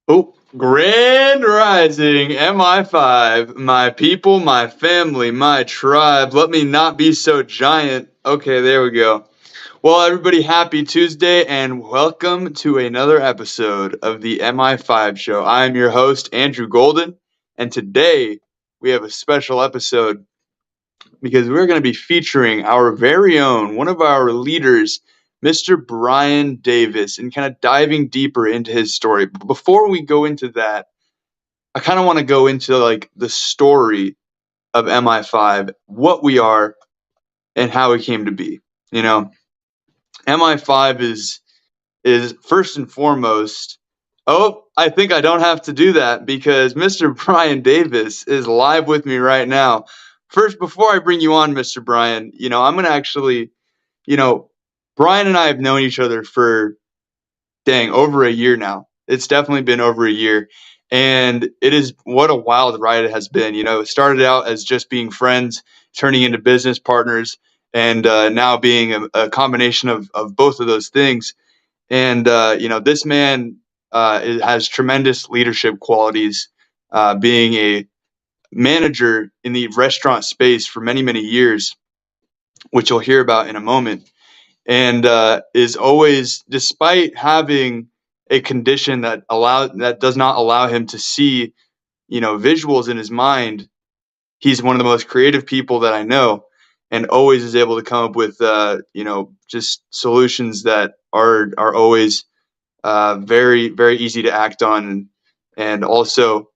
Oh, Grand Rising, Mi5, my people, my family, my tribe. Let me not be so giant. Okay, there we go. Well, everybody, happy Tuesday and welcome to another episode of the Mi5 Show. I'm your host, Andrew Golden, and today we have a special episode because we're going to be featuring our very own, one of our leaders, Mr. Bryan Davis, and kind of diving deeper into his story. But before we go into that, I kind of want to go into like the story of MI5, what we are, and how we came to be. You know, MI5 is first and foremost. Oh, I think I don't have to do that because Mr. Bryan Davis is live with me right now. First, before I bring you on, Mr. Bryan, I'm gonna actually, you know, Bryan and I have known each other for dang, over a year now. It's definitely been over a year. And it is what a wild ride it has been. It started out as just being friends, turning into business partners, and now being a combination of both of those things. And, this man has tremendous leadership qualities, being a manager in the restaurant space for many, many years, which you'll hear about in a moment, and is always, despite having a condition that does not allow him to see, visuals in his mind. He's one of the most creative people that I know, and always is able to come up with, just solutions that are always very very easy to act on, and also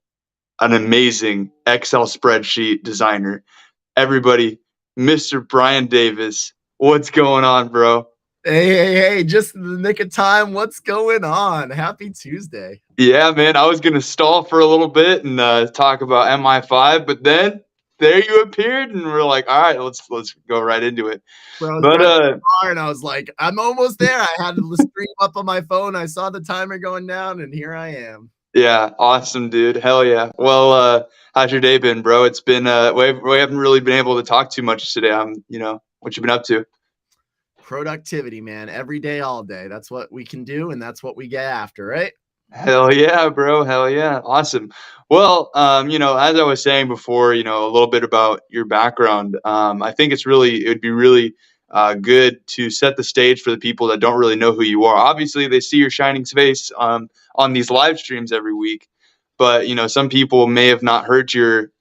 an amazing Excel spreadsheet designer. Everybody, Mr. Bryan Davis, what's going on, bro? Hey, just in the nick of time. What's going on? Happy Tuesday. Yeah, man, I was gonna stall for a little bit and talk about MI5, but then there you appeared, and we're like, all right, let's go right into it. Bro, I was But driving the car and I was like, I'm almost there. I had the stream up on my phone. I saw the timer going down, and here I am. yeah, awesome, dude. Hell yeah. Well, how's your day been, bro? It's been we haven't really been able to talk too much today. What you been up to? Productivity, man. Every day, all day. That's what we can do, and that's what we get after, right? Hell yeah, bro. Hell yeah. Awesome. Well, as I was saying before, a little bit about your background. I think it would be really good to set the stage for the people that don't really know who you are. Obviously, they see your shining face on these live streams every week, but some people may have not heard your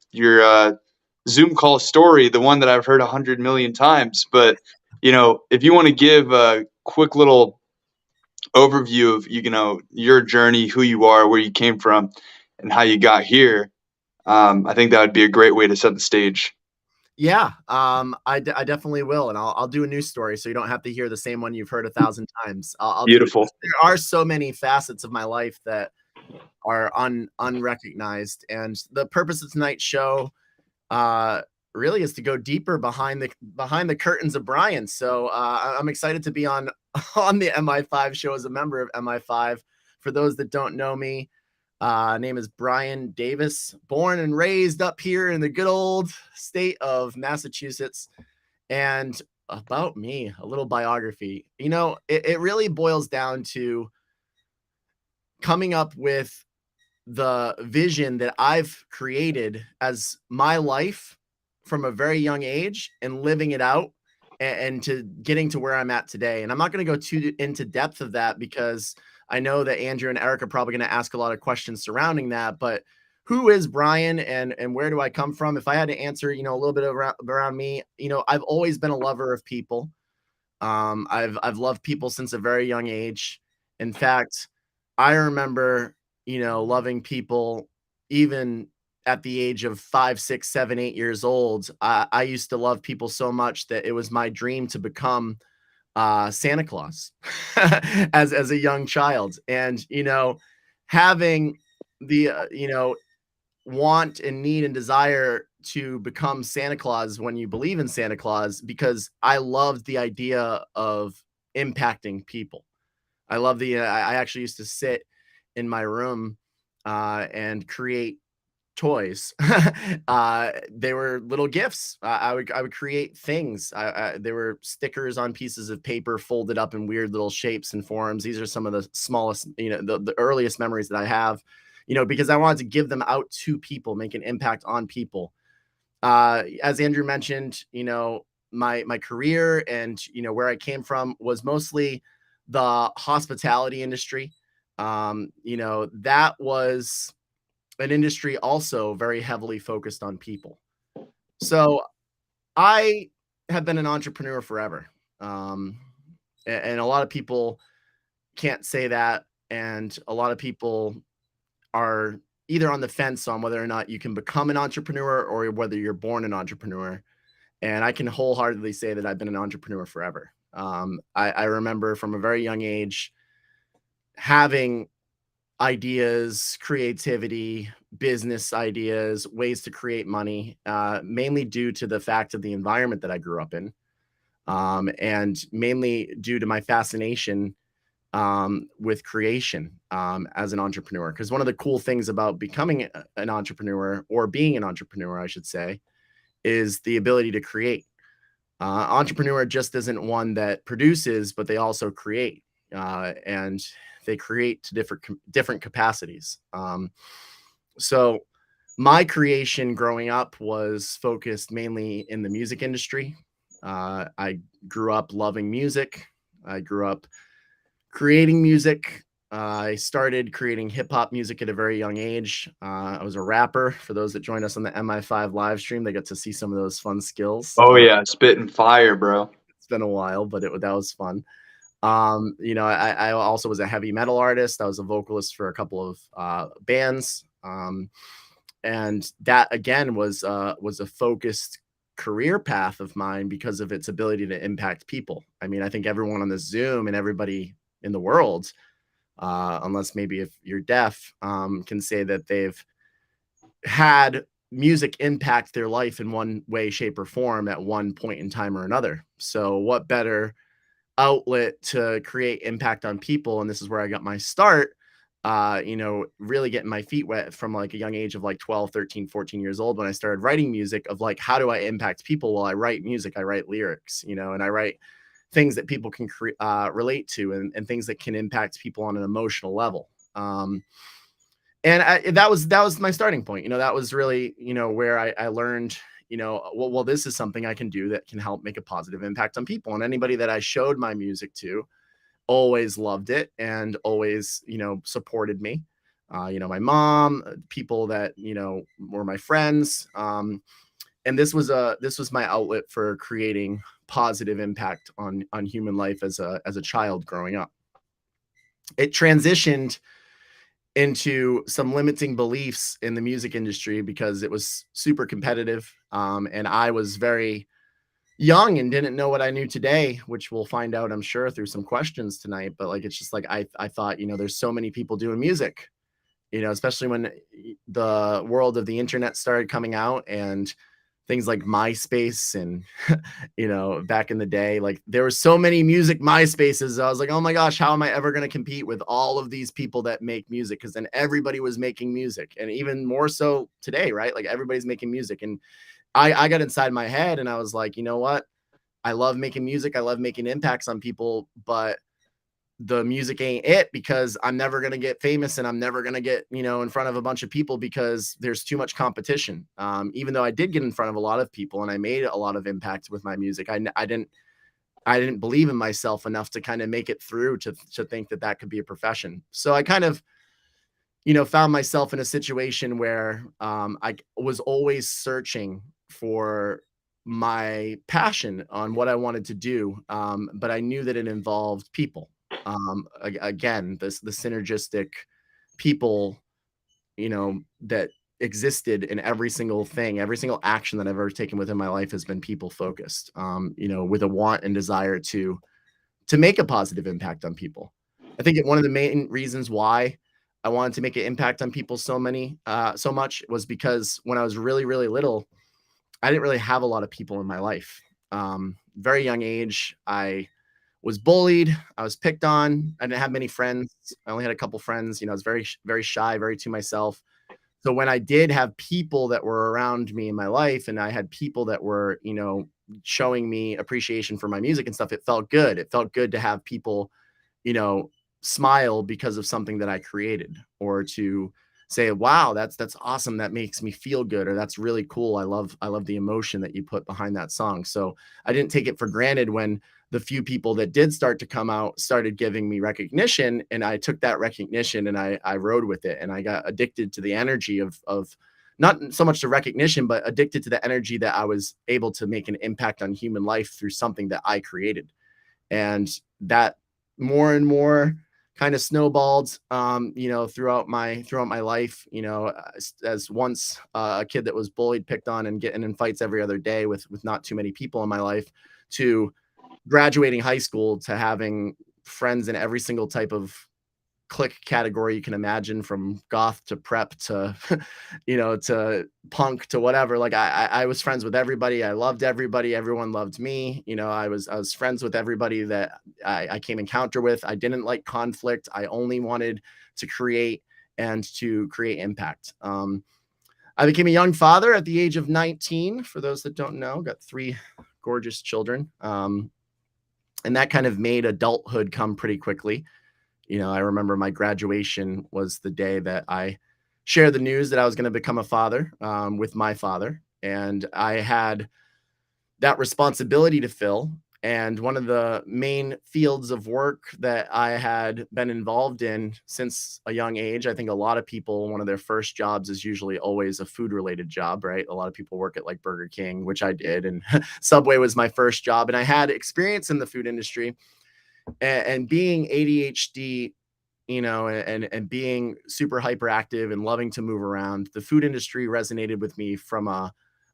Zoom call story, the one that I've heard 100 million times. But if you want to give a quick little overview of your journey, who you are, where you came from, and how you got here, I think that would be a great way to set the stage. Yeah, I definitely will, and I'll do a new story so you don't have to hear the same one you've heard 1,000 times. I'll do it. Beautiful. There are so many facets of my life that are unrecognized, and the purpose of tonight's show uh really is to go deeper behind the curtains of Bryan. So I'm excited to be on on the Mi5 show as a member of Mi5. For those that don't know me, name is Bryan Davis, born and raised up here in the good old state of Massachusetts. And about me, a little biography. It really boils down to coming up with the vision that I've created as my life from a very young age and living it out, and to getting to where I'm at today. And I'm not going to go too into depth of that because I know that Andrew and Eric are probably going to ask a lot of questions surrounding that. But who is Bryan, and where do I come from? If I had to answer, a little bit around me, I've always been a lover of people. I've loved people since a very young age. In fact, I remember, loving people even at the age of 5, 6, 7, 8 years old. I used to love people so much that it was my dream to become Santa Claus as a young child. And having the want and need and desire to become Santa Claus when you believe in Santa Claus, because I loved the idea of impacting people. I love I actually used to sit in my room and create toys. They were little gifts. I would create things. They were stickers on pieces of paper folded up in weird little shapes and forms. These are some of the smallest, the earliest memories that I have, because I wanted to give them out to people, make an impact on people. As Andrew mentioned, my career and where I came from was mostly the hospitality industry. That was an industry also very heavily focused on people. So I have been an entrepreneur forever. Um, and a lot of people can't say that. And a lot of people are either on the fence on whether or not you can become an entrepreneur or whether you're born an entrepreneur. And I can wholeheartedly say that I've been an entrepreneur forever. I remember from a very young age having ideas, creativity, business ideas, ways to create money, mainly due to the fact of the environment that I grew up in, and mainly due to my fascination with creation as an entrepreneur. Because one of the cool things about becoming an entrepreneur, or being an entrepreneur, I should say, is the ability to create. Entrepreneur just isn't one that produces, but they also create, and they create to different capacities. So my creation growing up was focused mainly in the music industry. I grew up loving music. I grew up creating music. I started creating hip hop music at a very young age. I was a rapper. For those that joined us on the Mi5 live stream, they got to see some of those fun skills. Oh yeah, spitting fire, bro. It's been a while, but that was fun. I also was a heavy metal artist. I was a vocalist for a couple of bands. And that again was a focused career path of mine because of its ability to impact people. I mean, I think everyone on the Zoom and everybody in the world, unless maybe if you're deaf, can say that they've had music impact their life in one way, shape, or form at one point in time or another. So what better outlet to create impact on people? And this is where I got my start, really getting my feet wet from like a young age of like 12, 13, 14 years old, when I started writing music, of like, how do I impact people? Well, I write music, I write lyrics, and I write things that people can relate to, and things that can impact people on an emotional level. That was my starting point. That was really, where I learned, well, this is something I can do that can help make a positive impact on people. And anybody that I showed my music to always loved it and always, supported me. My mom, people that, were my friends. And this was my outlet for creating positive impact on human life as a child growing up. It transitioned into some limiting beliefs in the music industry because it was super competitive. And I was very young and didn't know what I knew today, which we'll find out, I'm sure, through some questions tonight. But like, it's just like, I thought, there's so many people doing music, especially when the world of the internet started coming out, and things like MySpace and, back in the day, like there were so many music MySpaces. I was like, oh my gosh, how am I ever going to compete with all of these people that make music? Because then everybody was making music, and even more so today, right? Like everybody's making music. And I got inside my head and I was like, you know what? I love making music. I love making impacts on people, but the music ain't it, because I'm never going to get famous, and I'm never going to get, in front of a bunch of people, because there's too much competition. Even though I did get in front of a lot of people and I made a lot of impact with my music, I didn't believe in myself enough to kind of make it through to think that could be a profession. So I kind of, found myself in a situation where I was always searching for my passion on what I wanted to do. But I knew that it involved people. Again, the synergistic people, that existed in every single thing, every single action that I've ever taken within my life has been people focused, with a want and desire to make a positive impact on people. I think one of the main reasons why I wanted to make an impact on people so much was because when I was really, really little, I didn't really have a lot of people in my life. Very young age, I was bullied. I was picked on. I didn't have many friends. I only had a couple friends. I was very, very shy, very to myself. So when I did have people that were around me in my life, and I had people that were, showing me appreciation for my music and stuff, it felt good. It felt good to have people, you know, smile because of something that I created, or to say, wow, that's awesome. That makes me feel good, or that's really cool. I love the emotion that you put behind that song. So I didn't take it for granted when the few people that did start to come out started giving me recognition, and I took that recognition and I rode with it, and I got addicted to the energy of not so much the recognition, but addicted to the energy that I was able to make an impact on human life through something that I created. And that more and more kind of snowballed, throughout my life, as once a kid that was bullied, picked on, and getting in fights every other day with not too many people in my life, to graduating high school, to having friends in every single type of clique category you can imagine, from goth to prep to to punk to whatever. Like I was friends with everybody. I loved everybody. Everyone loved me. I was friends with everybody that I came encounter with. I didn't like conflict. I only wanted to create and to create impact. I became a young father at the age of 19. For those that don't know, got 3 gorgeous children. And that kind of made adulthood come pretty quickly. I remember my graduation was the day that I shared the news that I was going to become a father, with my father. And I had that responsibility to fill. And one of the main fields of work that I had been involved in since a young age, I think a lot of people, one of their first jobs is usually always a food related job, right? A lot of people work at like Burger King, which I did. And Subway was my first job. And I had experience in the food industry, and being ADHD, and being super hyperactive and loving to move around, the food industry resonated with me from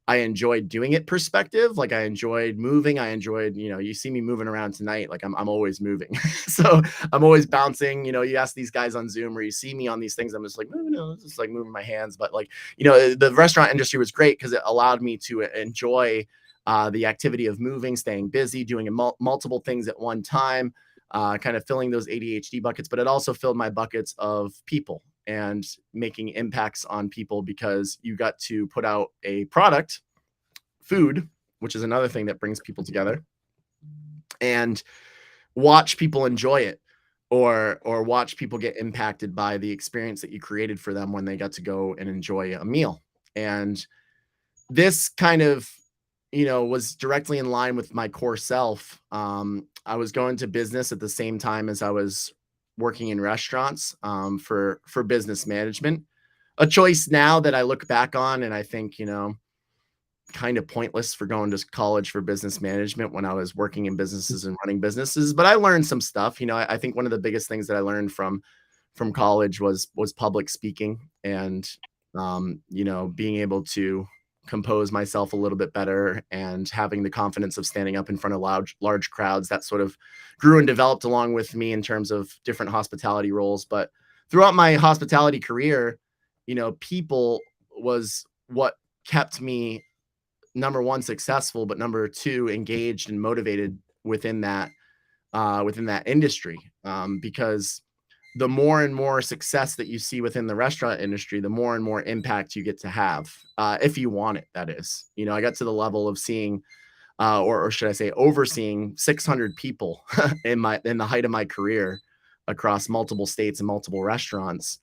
I enjoyed doing it perspective. Like I enjoyed moving. I enjoyed, you see me moving around tonight. Like I'm always moving. So I'm always bouncing. You ask these guys on Zoom, or you see me on these things, I'm just like, no, it's just like moving my hands. But like, the restaurant industry was great because it allowed me to enjoy the activity of moving, staying busy, doing multiple things at one time, kind of filling those ADHD buckets. But it also filled my buckets of people and making impacts on people, because you got to put out a product, food, which is another thing that brings people together, and watch people enjoy it, or watch people get impacted by the experience that you created for them when they got to go and enjoy a meal. And this kind of was directly in line with my core self. I was going to business at the same time as I was working in restaurants, for business management. A choice now that I look back on, and I think, kind of pointless for going to college for business management when I was working in businesses and running businesses. But I learned some stuff. I think one of the biggest things that I learned from college was public speaking, and being able to compose myself a little bit better, and having the confidence of standing up in front of large crowds. That sort of grew and developed along with me in terms of different hospitality roles. But throughout my hospitality career, people was what kept me, number one, successful, but number two, engaged and motivated within that industry. Because the more and more success that you see within the restaurant industry, the more and more impact you get to have, if you want it. That is, I got to the level of seeing, or should I say, overseeing 600 people in the height of my career, across multiple states and multiple restaurants.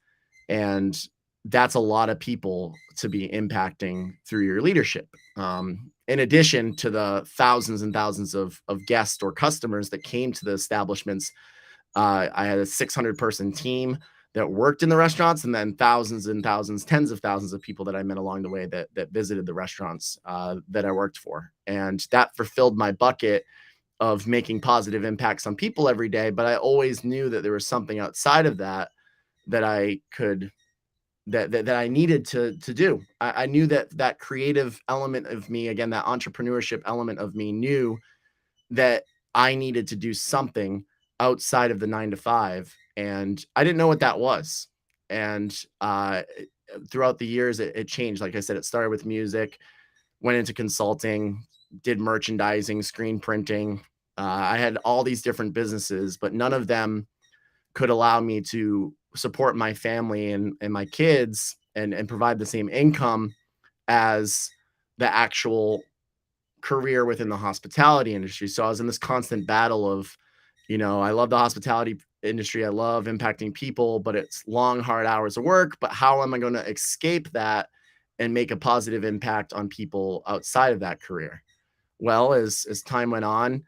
And that's a lot of people to be impacting through your leadership. In addition to the thousands and thousands of guests or customers that came to the establishments, I had a 600-person team that worked in the restaurants, and then thousands and thousands, tens of thousands of people that I met along the way that visited the restaurants that I worked for. And that fulfilled my bucket of making positive impacts on people every day. But I always knew that there was something outside of that that I could that I needed to do. I knew that creative element of me, again, that entrepreneurship element of me, knew that I needed to do something outside of the 9 to 5. And I didn't know what that was. And throughout the years, it changed. Like I said, it started with music, went into consulting, did merchandising, screen printing. I had all these different businesses, but none of them could allow me to support my family and my kids and provide the same income as the actual career within the hospitality industry. So I was in this constant battle of, I love the hospitality industry. I love impacting people, but it's long, hard hours of work. But how am I going to escape that and make a positive impact on people outside of that career? Well, as time went on,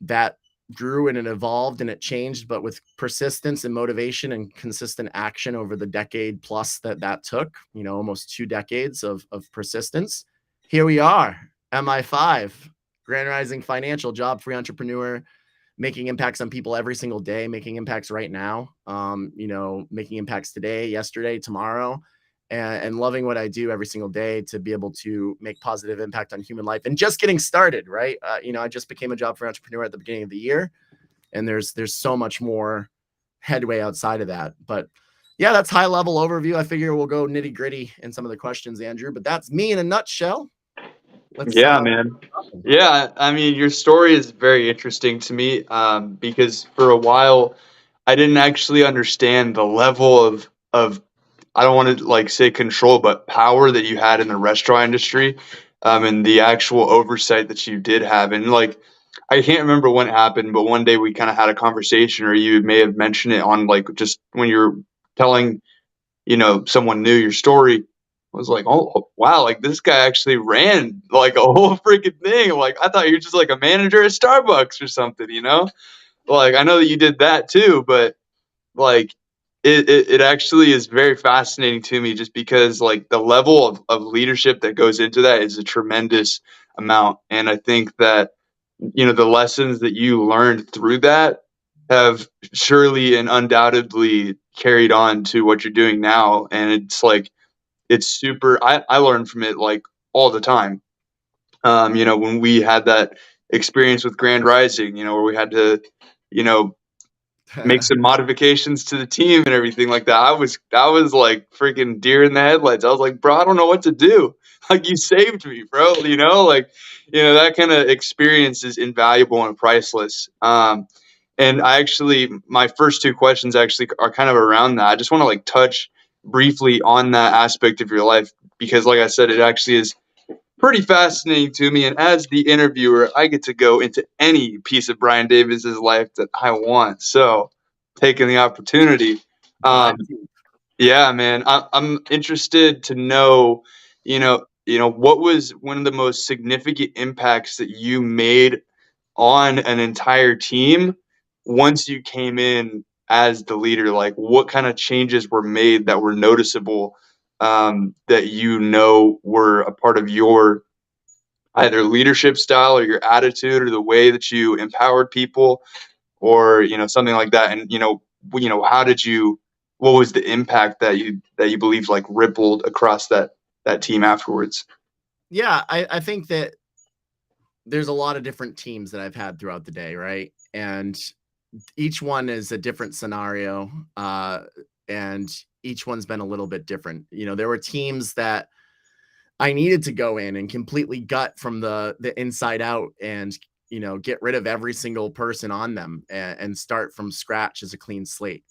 that grew and it evolved and it changed, but with persistence and motivation and consistent action over the decade plus that took, almost 2 decades of persistence, here we are. Mi5, Grand Rising Financial, job-free entrepreneur, making impacts on people every single day, making impacts right now, making impacts today, yesterday, tomorrow, and loving what I do every single day to be able to make positive impact on human life and just getting started, right? I just became a job-free entrepreneur at the beginning of the year, and there's so much more headway outside of that. But yeah, that's high level overview. I figure we'll go nitty gritty in some of the questions, Andrew, but that's me in a nutshell. Let's Yeah, man. Yeah, I mean, your story is very interesting to me, because for a while I didn't actually understand the level of I don't want to like say control, but power that you had in the restaurant industry, and the actual oversight that you did have. And like, I can't remember when it happened, but one day we kind of had a conversation, or you may have mentioned it on like just when you're telling someone new your story. I was like, oh wow, like this guy actually ran like a whole freaking thing. Like I thought you were just like a manager at Starbucks or something. Like I know that you did that too, but like it actually is very fascinating to me just because like the level of leadership that goes into that is a tremendous amount. And I think that the lessons that you learned through that have surely and undoubtedly carried on to what you're doing now. And it's like it's super I learn from it like all the time. When we had that experience with Grand Rising, where we had to, you know, make some modifications to the team and everything like that. I was like freaking deer in the headlights. I was like, bro, I don't know what to do. Like you saved me, bro. Like that kind of experience is invaluable and priceless. And I actually my first two questions actually are kind of around that. I just want to like touch briefly on that aspect of your life because like I said, it actually is pretty fascinating to me. And as the interviewer, I get to go into any piece of Bryan Davis's life that I want. So, taking the opportunity. Um, yeah, man, I'm interested to know, what was one of the most significant impacts that you made on an entire team once you came in as the leader? Like, what kind of changes were made that were noticeable, that were a part of your either leadership style or your attitude or the way that you empowered people or something like that. And how did you what was the impact that you believe like rippled across that team afterwards? Yeah, I think that there's a lot of different teams that I've had throughout the day, right? And each one is a different scenario, and each one's been a little bit different. There were teams that I needed to go in and completely gut from the inside out and get rid of every single person on them and start from scratch as a clean slate.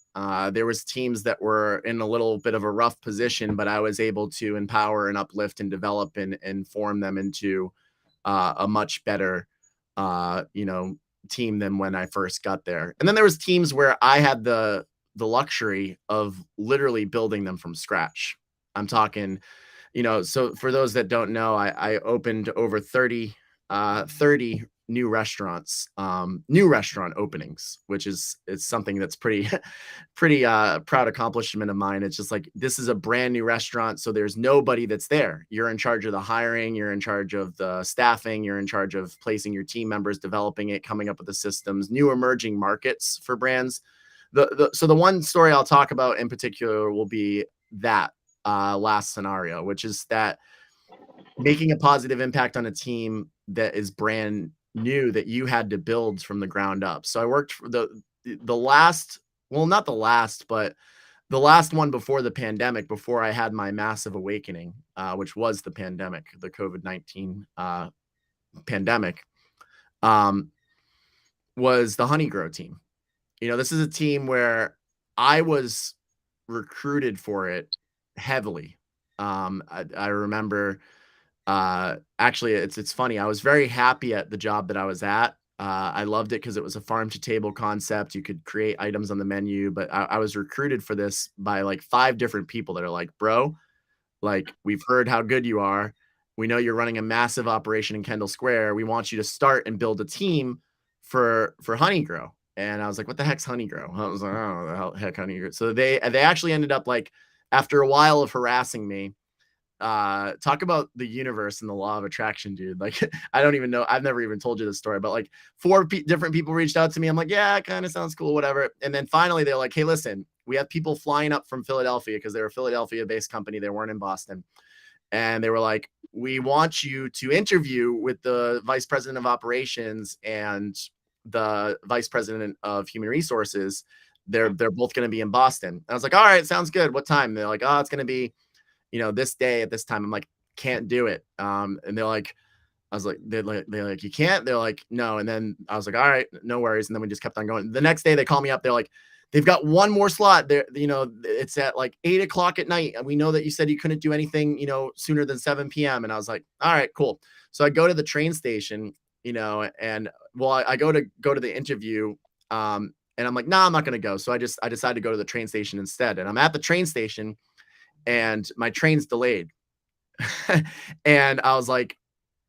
There was teams that were in a little bit of a rough position, but I was able to empower and uplift and develop and form them into a much better, team than when I first got there. And then there was teams where I had the luxury of literally building them from scratch. I'm talking, so for those that don't know, I opened over 30 new restaurants, new restaurant openings, which is something that's pretty pretty proud accomplishment of mine. It's just like this is a brand new restaurant, so there's nobody that's there. You're in charge of the hiring, you're in charge of the staffing, you're in charge of placing your team members, developing it, coming up with the systems, new emerging markets for brands. So the one story I'll talk about in particular will be that last scenario, which is that making a positive impact on a team that is brand new that you had to build from the ground up. So I worked for the last, well, not the last, but the last one before the pandemic, before I had my massive awakening, which was the pandemic, the COVID-19 pandemic, was the Honey Grow team. This is a team where I was recruited for it heavily. I remember, actually, it's funny. I was very happy at the job that I was at. I loved it because it was a farm to table concept. You could create items on the menu, but I was recruited for this by like 5 different people that are like, bro, like, we've heard how good you are. We know you're running a massive operation in Kendall Square. We want you to start and build a team for Honeygrow. And I was like, what the heck's Honeygrow? I was like, oh, the hell heck Honeygrow. So they actually ended up, like, after a while of harassing me, talk about the universe and the law of attraction, dude. Like, I don't even know. I've never even told you this story, but like 4 different people reached out to me. I'm like, yeah, it kind of sounds cool, whatever. And then finally they're like, hey, listen, we have people flying up from Philadelphia because they're a Philadelphia based company. They weren't in Boston. And they were like, we want you to interview with the vice president of operations and the vice president of human resources. They're both going to be in Boston. And I was like, all right, sounds good. What time? They're like, oh, it's going to be, this day at this time. I'm like, can't do it. And they're like, they're like, you can't. They're like, no. And then I was like, all right, no worries. And then we just kept on going. The next day they call me up. They're like, they've got one more slot there. It's at like 8:00 at night. And we know that you said you couldn't do anything, sooner than 7 p.m. And I was like, all right, cool. So I go to the train station, and well, I go to the interview. And I'm like, nah, I'm not going to go. So I decided to go to the train station instead. And I'm at the train station and my train's delayed. And I was like,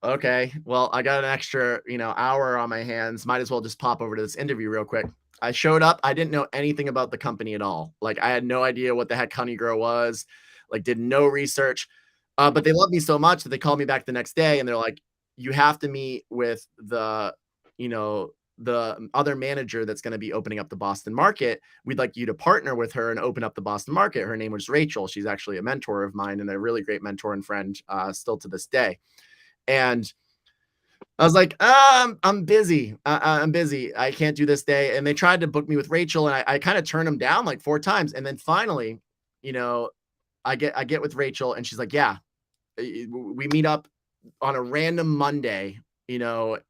okay, well, I got an extra, hour on my hands. Might as well just pop over to this interview real quick. I showed up. I didn't know anything about the company at all. Like, I had no idea what the heck Honeygrow was. Like, did no research. But they loved me so much that they called me back the next day and they're like, you have to meet with the other manager that's going to be opening up the Boston market. We'd like you to partner with her and open up the Boston market. Her name was Rachel. She's actually a mentor of mine and a really great mentor and friend, still to this day. And I was like, I'm busy. I'm busy. I can't do this day. And they tried to book me with Rachel, and I kind of turned them down like 4 times. And then finally, I get with Rachel, and she's like, yeah, we meet up on a random Monday,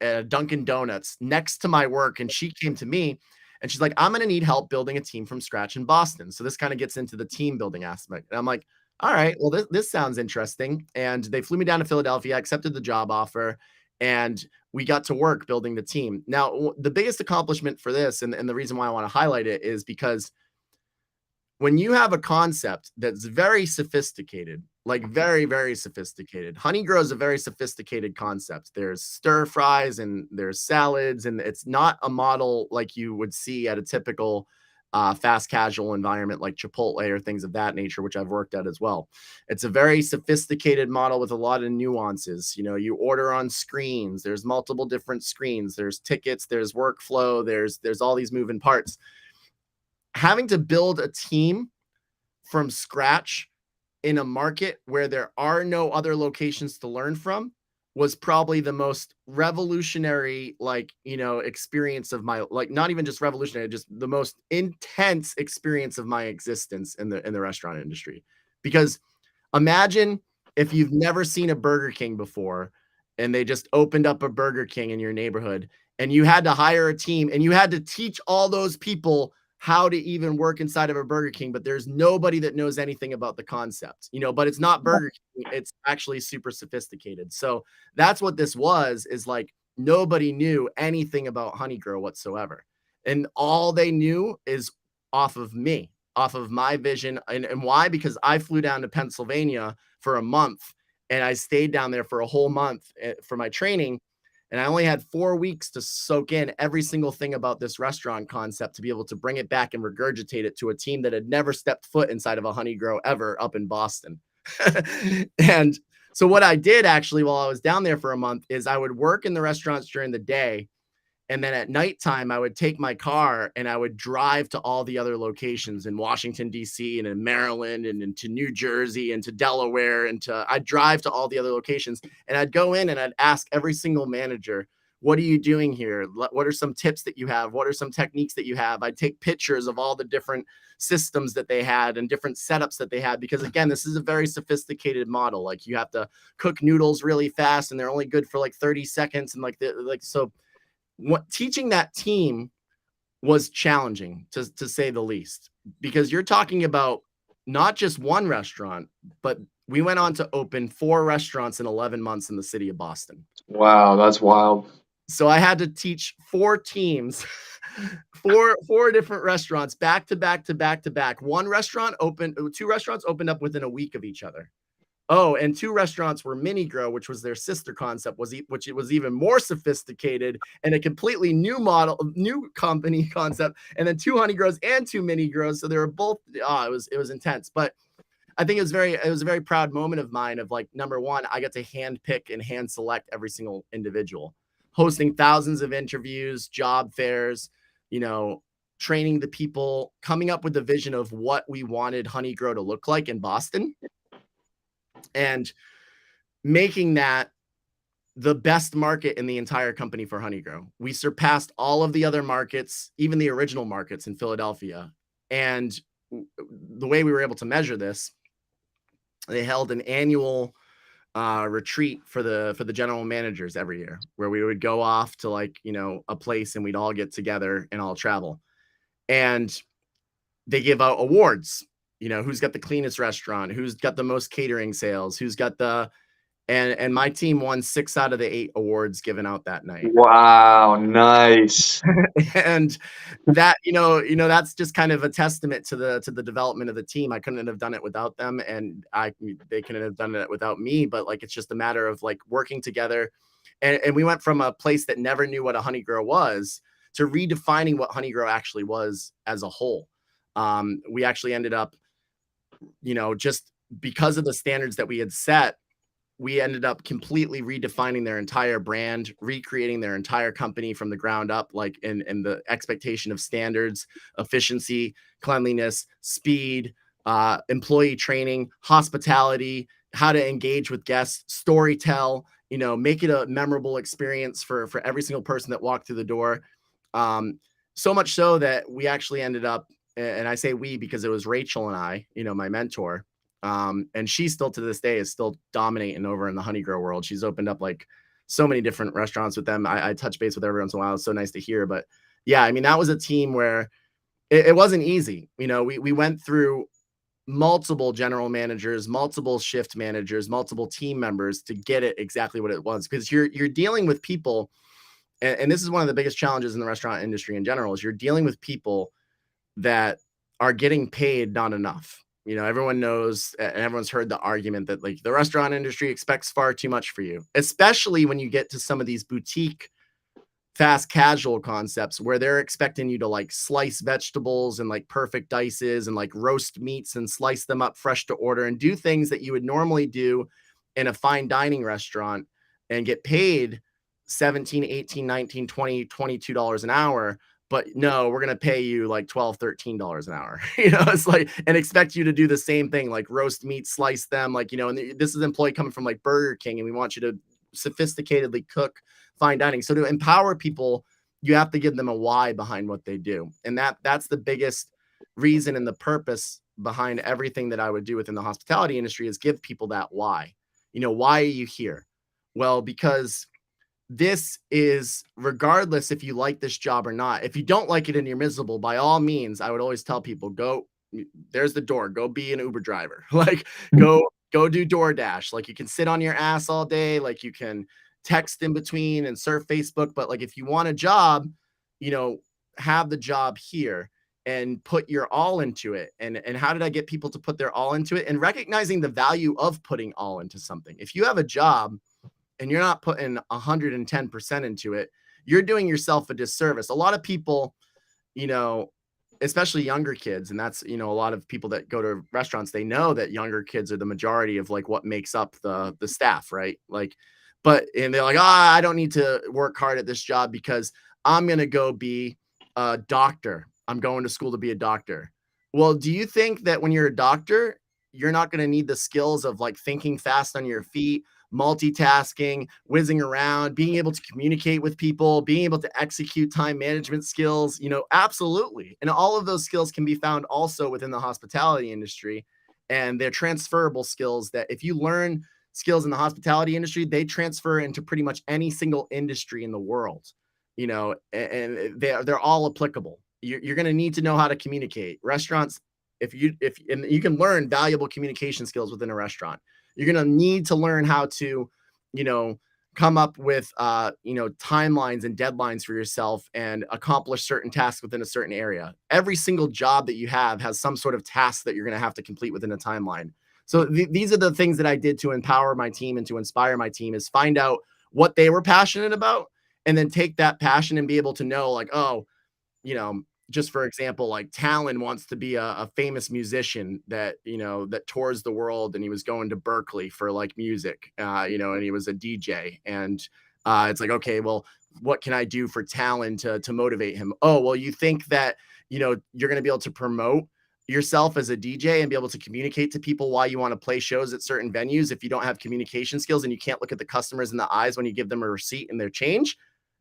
at Dunkin' Donuts next to my work. And she came to me and she's like, I'm going to need help building a team from scratch in Boston. So this kind of gets into the team building aspect. And I'm like, all right, well, this sounds interesting. And they flew me down to Philadelphia, accepted the job offer, and we got to work building the team. Now, the biggest accomplishment for this, and the reason why I want to highlight it, is because when you have a concept that's very sophisticated, like very, very sophisticated, Honeygrow is a very sophisticated concept. There's stir fries and there's salads, and it's not a model like you would see at a typical fast casual environment like Chipotle or things of that nature, which I've worked at as well. It's a very sophisticated model with a lot of nuances. You order on screens. There's multiple different screens. There's tickets. There's workflow. There's all these moving parts. Having to build a team from scratch in a market where there are no other locations to learn from was probably the most revolutionary, experience of my, not even just revolutionary, just the most intense experience of my existence in the restaurant industry. Because imagine if you've never seen a Burger King before and they just opened up a Burger King in your neighborhood and you had to hire a team and you had to teach all those people how to even work inside of a Burger King, but there's nobody that knows anything about the concept, but it's not Burger King. It's actually super sophisticated. So that's what this was, is like nobody knew anything about Honeygrow whatsoever. And all they knew is off of me, off of my vision. And why? Because I flew down to Pennsylvania for a month and I stayed down there for a whole month for my training. And I only had 4 weeks to soak in every single thing about this restaurant concept to be able to bring it back and regurgitate it to a team that had never stepped foot inside of a Honeygrow ever up in Boston. And so what I did actually while I was down there for a month is I would work in the restaurants during the day. And then at nighttime, I would take my car and I would drive to all the other locations in Washington, D.C. and in Maryland and into New Jersey and to Delaware. I'd drive to all the other locations and I'd go in and I'd ask every single manager, what are you doing here? What are some tips that you have? What are some techniques that you have? I'd take pictures of all the different systems that they had and different setups that they had, because again, this is a very sophisticated model. Like, you have to cook noodles really fast and they're only good for like 30 seconds. And so teaching that team was challenging to say the least, because you're talking about not just one restaurant, but we went on to open 4 restaurants in 11 months in the city of Boston. Wow, that's wild. So I had to teach 4 teams, 4 different restaurants back to back to back to back. 2 restaurants opened up within a week of each other. Oh, and 2 restaurants were Mini Grow, which was their sister concept, which it was even more sophisticated and a completely new company concept. And then 2 Honey Grows and 2 Mini Grows. So they were both, it was intense. But I think it was a very proud moment of mine of like, number one, I got to hand pick and hand select every single individual, hosting thousands of interviews, job fairs, training the people, coming up with the vision of what we wanted Honey Grow to look like in Boston, and making that the best market in the entire company for Honey Grow. We surpassed all of the other markets, even the original markets in Philadelphia. And the way we were able to measure this, they held an annual retreat for the general managers every year, where we would go off to a place and we'd all get together and all travel. And they give out awards, who's got the cleanest restaurant, who's got the most catering sales, who's got and my team won 6 out of the 8 awards given out that night. Wow, nice. And that, that's just kind of a testament to the development of the team. I couldn't have done it without them, and they couldn't have done it without me. But it's just a matter of working together. And we went from a place that never knew what a Honey Grow was to redefining what Honey Grow actually was as a whole. We actually ended up, just because of the standards that we had set, we ended up completely redefining their entire brand, recreating their entire company from the ground up, in the expectation of standards, efficiency, cleanliness, speed, employee training, hospitality, how to engage with guests, storytell, make it a memorable experience for every single person that walked through the door. So much so that we actually ended up, and I say we because it was Rachel and I, my mentor, and she still to this day is still dominating over in the Honey Grow world. She's opened up so many different restaurants with them. I touch base with every once in a while. It's so nice to hear. But yeah, I mean, that was a team where it wasn't easy. We went through multiple general managers, multiple shift managers, multiple team members to get it exactly what it was, because you're dealing with people. And this is one of the biggest challenges in the restaurant industry in general, is you're dealing with people that are getting paid not enough. Everyone knows and everyone's heard the argument that the restaurant industry expects far too much for you, especially when you get to some of these boutique fast casual concepts where they're expecting you to slice vegetables and perfect dices and roast meats and slice them up fresh to order and do things that you would normally do in a fine dining restaurant and get paid $17, $18, $19, $20, $22 an hour. But no, we're going to pay you $12, $13 an hour, it's and expect you to do the same thing, roast meat, slice them, and this is an employee coming from Burger King, and we want you to sophisticatedly cook fine dining. So to empower people, you have to give them a why behind what they do. And that's the biggest reason and the purpose behind everything that I would do within the hospitality industry, is give people that why. Why are you here? Well, because this is, regardless if you like this job or not, if you don't like it and you're miserable, by all means, I would always tell people, there's the door, go be an Uber driver, go do DoorDash. You can sit on your ass all day. You can text in between and surf Facebook. But if you want a job, have the job here and put your all into it. And how did I get people to put their all into it? And recognizing the value of putting all into something. If you have a job and you're not putting 110% into it, you're doing yourself a disservice. A lot of people, especially younger kids, and that's, a lot of people that go to restaurants, they know that younger kids are the majority of what makes up the staff, right? And they're I don't need to work hard at this job because I'm going to go be a doctor. I'm going to school to be a doctor. Well, do you think that when you're a doctor, you're not going to need the skills of thinking fast on your feet, multitasking, whizzing around, being able to communicate with people, being able to execute time management skills? Absolutely. And all of those skills can be found also within the hospitality industry. And they're transferable skills that if you learn skills in the hospitality industry, they transfer into pretty much any single industry in the world, and they're all applicable. You're going to need to know how to communicate. Restaurants, and you can learn valuable communication skills within a restaurant. You're going to need to learn how to, you know, come up with, you know, timelines and deadlines for yourself and accomplish certain tasks within a certain area. Every single job that you have has some sort of task that you're going to have to complete within a timeline. So these are the things that I did to empower my team and to inspire my team, is find out what they were passionate about and then take that passion and be able to know, like, oh, you know, just for example, like Talon wants to be a famous musician that, you know, that tours the world, and he was going to Berkeley for like music, you know, and he was a DJ. And it's like, okay, well, what can I do for Talon to motivate him? Oh, well, you think that, you know, you're going to be able to promote yourself as a DJ and be able to communicate to people why you want to play shows at certain venues if you don't have communication skills and you can't look at the customers in the eyes when you give them a receipt and their change?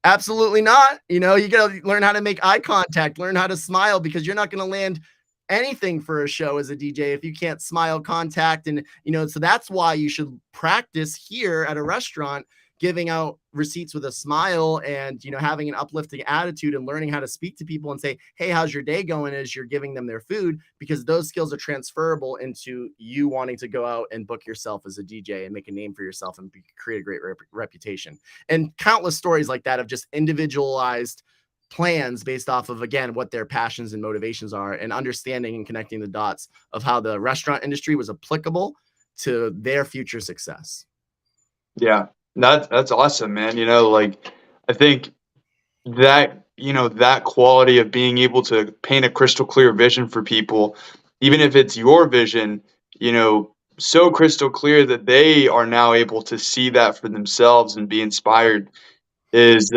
Absolutely not. You know, you got to learn how to make eye contact, learn how to smile, because you're not going to land anything for a show as a DJ if you can't smile, contact. And, you know, so that's why you should practice here at a restaurant, giving out receipts with a smile and, you know, having an uplifting attitude and learning how to speak to people and say, hey, how's your day going, as you're giving them their food, because those skills are transferable into you wanting to go out and book yourself as a DJ and make a name for yourself and create a great reputation. And countless stories like that of just individualized plans based off of, again, what their passions and motivations are, and understanding and connecting the dots of how the restaurant industry was applicable to their future success. Yeah, that's awesome, man. You know, like I think that, you know, that quality of being able to paint a crystal clear vision for people, even if it's your vision, you know, so crystal clear that they are now able to see that for themselves and be inspired, is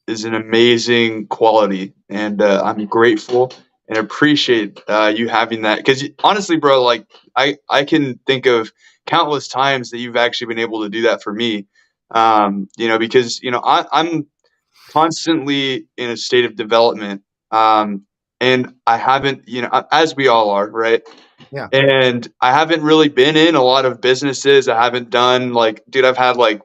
is an amazing quality, and I'm grateful and appreciate you having that. Because honestly, bro, like I can think of countless times that you've actually been able to do that for me. You know, because you know I'm constantly in a state of development, and I haven't, you know, as we all are, right? Yeah. And I haven't really been in a lot of businesses. I haven't done like, dude, I've had like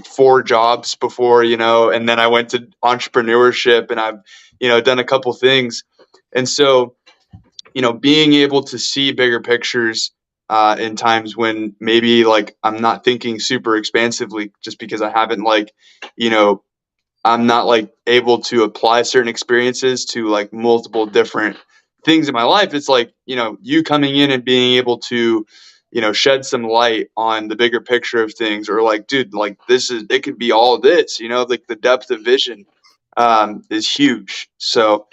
4 jobs before, you know, and then I went to entrepreneurship, and I've, you know, done a couple things. And so, you know, being able to see bigger pictures in times when maybe like I'm not thinking super expansively, just because I haven't like, you know, I'm not like able to apply certain experiences to like multiple different things in my life. It's like, you know, you coming in and being able to, you know, shed some light on the bigger picture of things, or like, dude, like this is, it could be all this, you know, like the depth of vision is huge. So,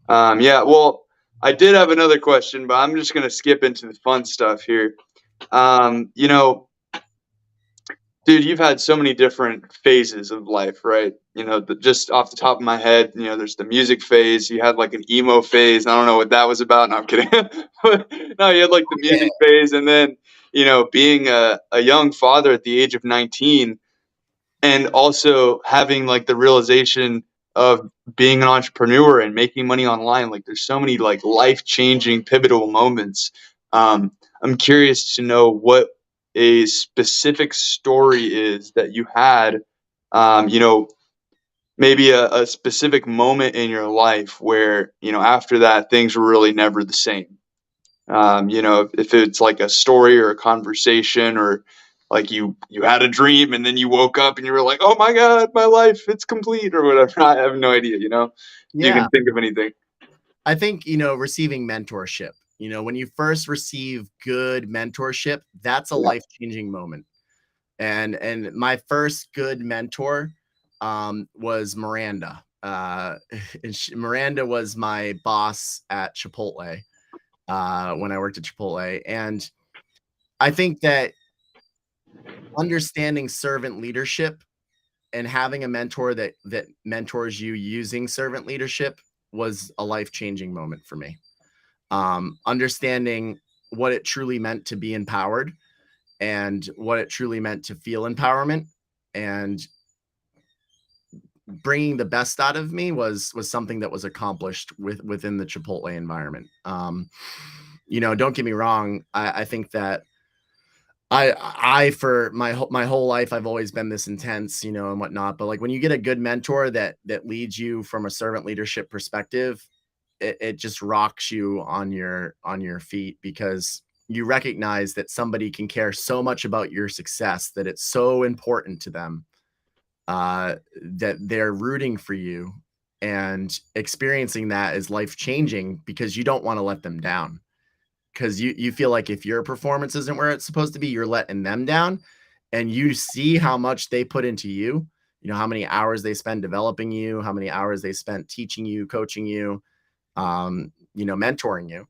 yeah, well, I did have another question, but I'm just going to skip into the fun stuff here. You know, dude, you've had so many different phases of life, right? You know, just off the top of my head, you know, there's the music phase. You had like an emo phase. I don't know what that was about. No, I'm kidding. But no, you had like the Yeah. music phase, and then, you know, being a young father at the age of 19, and also having like the realization of being an entrepreneur and making money online. Like, there's so many like life changing, pivotal moments. I'm curious to know what a specific story is that you had, you know, maybe a specific moment in your life where, you know, after that, things were really never the same. You know, if it's like a story or a conversation, or like you had a dream and then you woke up and you were like, oh my God, my life, it's complete, or whatever. I have no idea, you know, if you Yeah. can think of anything. I think, you know, receiving mentorship, you know, when you first receive good mentorship, that's a Yeah. life-changing moment. And my first good mentor was Miranda. Miranda was my boss at Chipotle when I worked at Chipotle. And I think that understanding servant leadership and having a mentor that mentors you using servant leadership was a life-changing moment for me. Understanding what it truly meant to be empowered and what it truly meant to feel empowerment, and bringing the best out of me was something that was accomplished within the Chipotle environment. You know, don't get me wrong. I think that I for my whole life, I've always been this intense, you know, and whatnot. But like when you get a good mentor that leads you from a servant leadership perspective, it just rocks you on your feet, because you recognize that somebody can care so much about your success, that it's so important to them, that they're rooting for you, and experiencing that is life changing because you don't want to let them down. Because you feel like if your performance isn't where it's supposed to be, you're letting them down, and you see how much they put into you. You know how many hours they spend developing you, how many hours they spent teaching you, coaching you, mentoring you,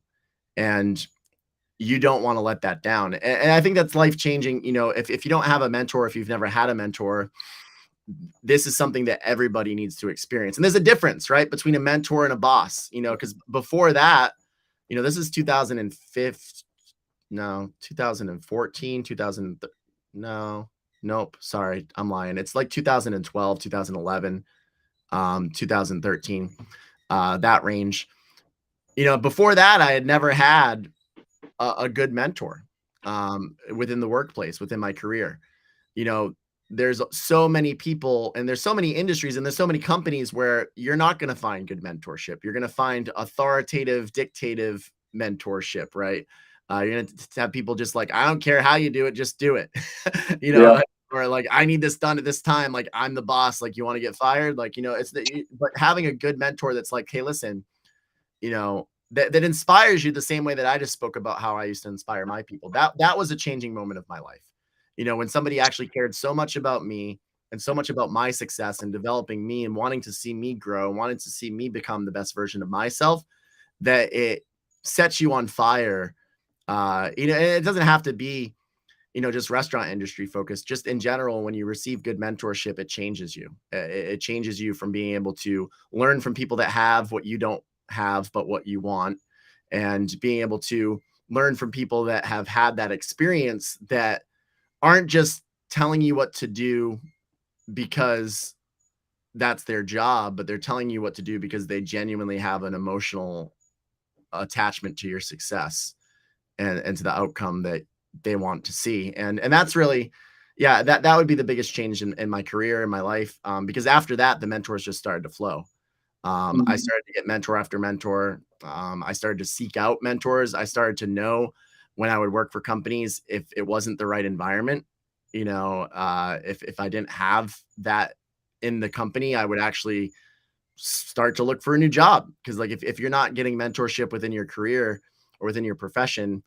and you don't want to let that down. And I think that's life changing. If you don't have a mentor, if you've never had a mentor, this is something that everybody needs to experience. And there's a difference, right, between a mentor and a boss, because before that, this is 2005, no, 2014, 2000, no, nope, sorry, I'm lying. It's like 2012, 2011, 2013, that range. Before that, I had never had a good mentor within the workplace, within my career. There's so many people, and there's so many industries, and there's so many companies where you're not going to find good mentorship. You're going to find authoritative, dictative mentorship, right? You're going to have people just like, I don't care how you do it, just do it. Yeah. Or like, I need this done at this time. Like, I'm the boss. Like, you want to get fired? Like, but having a good mentor that's like, hey, listen, that inspires you the same way that I just spoke about how I used to inspire my people. That was a changing moment of my life. When somebody actually cared so much about me and so much about my success and developing me and wanting to see me grow, wanting to see me become the best version of myself, that it sets you on fire. It doesn't have to be, just restaurant industry focused. Just in general, when you receive good mentorship, it changes you. It changes you from being able to learn from people that have what you don't have, but what you want, and being able to learn from people that have had that experience, that aren't just telling you what to do because that's their job, but they're telling you what to do because they genuinely have an emotional attachment to your success and to the outcome that they want to see. And that's really, yeah, that would be the biggest change in my career, in my life. Because after that, the mentors just started to flow. I started to get mentor after mentor. I started to seek out mentors. I started to know when I would work for companies, if it wasn't the right environment, if I didn't have that in the company, I would actually start to look for a new job. Because like, if you're not getting mentorship within your career or within your profession,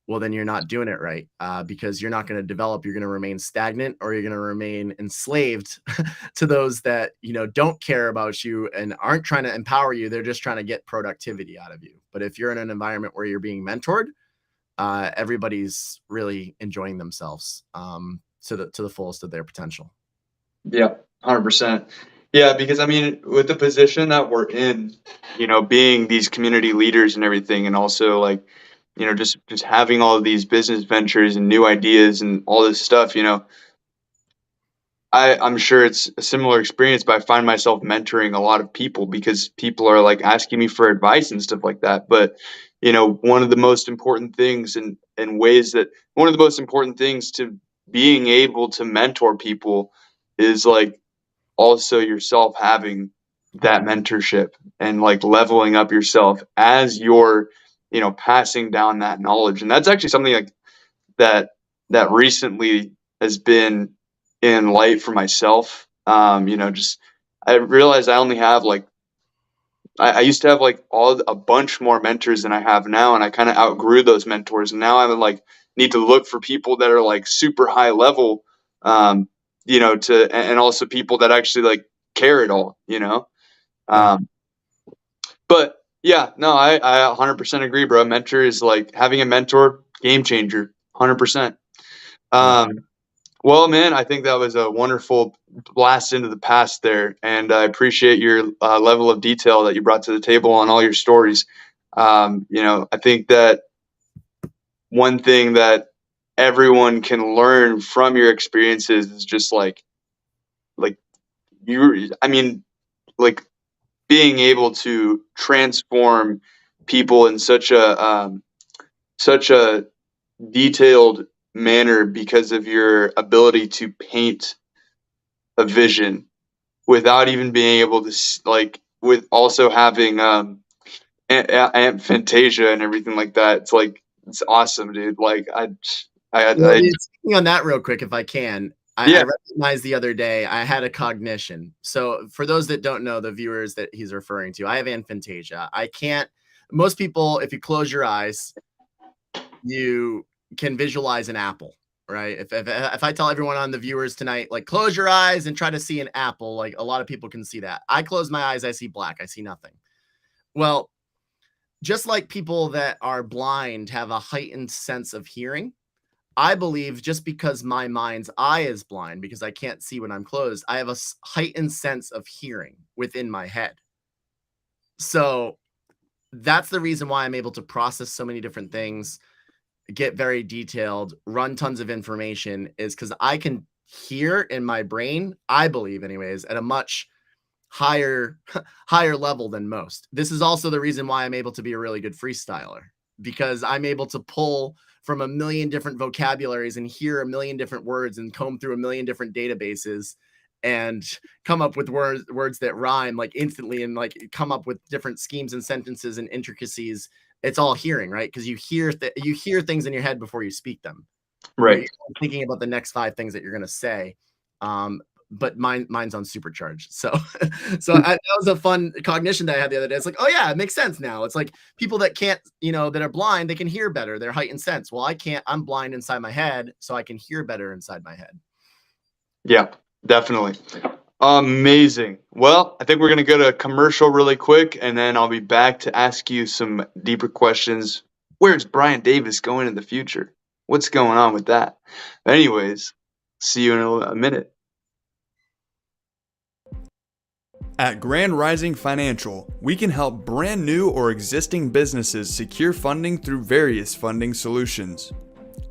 well, then you're not doing it right, because you're not going to develop. You're going to remain stagnant, or you're going to remain enslaved to those that, don't care about you and aren't trying to empower you. They're just trying to get productivity out of you. But if you're in an environment where you're being mentored, everybody's really enjoying themselves to the fullest of their potential. Yeah, 100%. Yeah, because I mean, with the position that we're in, being these community leaders and everything, and also like, just having all of these business ventures and new ideas and all this stuff, I'm sure it's a similar experience, but I find myself mentoring a lot of people because people are like asking me for advice and stuff like that. But, one of the most important things and ways that one of the most important things to being able to mentor people is like also yourself having that mentorship and like leveling up yourself as you're, passing down that knowledge. And that's actually something like that that recently has been in light for myself. Just I realized I only have like I used to have like a bunch more mentors than I have now, and I kind of outgrew those mentors. And now I would like need to look for people that are like super high level, and also people that actually like care at all. Um, but yeah, no, I 100% agree, bro. Mentor is like having a mentor, game changer, 100%. Yeah. Well, man, I think that was a wonderful blast into the past there, and I appreciate your level of detail that you brought to the table on all your stories. I think that one thing that everyone can learn from your experiences is just like I mean, like being able to transform people in such a detailed manner because of your ability to paint a vision without even being able to like with also having fantasia and everything like that. It's like It's awesome, dude. Like Well, I speaking on that real quick, if I can, I yeah, recognized the other day I had a cognition. So for those that don't know, the viewers that he's referring to, I have aphantasia. I can't. Most people, if you close your eyes, you can visualize an apple, right? If I tell everyone on the viewers tonight, like close your eyes and try to see an apple, like a lot of people can see that. I close my eyes, I see black, I see nothing. Well, just like people that are blind have a heightened sense of hearing, I believe just because my mind's eye is blind, because I can't see when I'm closed, I have a heightened sense of hearing within my head. So that's the reason why I'm able to process so many different things, get very detailed, run tons of information, is because I can hear in my brain, I believe anyways, at a much higher higher level than most. This is also the reason why I'm able to be a really good freestyler, because I'm able to pull from a million different vocabularies and hear a million different words and comb through a million different databases and come up with words that rhyme like instantly, and like come up with different schemes and sentences and intricacies. It's all hearing, right? Because you hear things in your head before you speak them, right? right. You're thinking about the next 5 things that you're going to say. But mine's on supercharge. So that was a fun cognition that I had the other day. It's like, oh yeah, it makes sense now. It's like people that can't, that are blind, they can hear better. They're heightened sense. Well, I can't. I'm blind inside my head, so I can hear better inside my head. Yeah, definitely. Amazing. Well, I think we're gonna go to commercial really quick, and then I'll be back to ask you some deeper questions. Where's Brian Davis going in the future? What's going on with that? Anyways, see you in a minute. At Grand Rising Financial, we can help brand new or existing businesses secure funding through various funding solutions.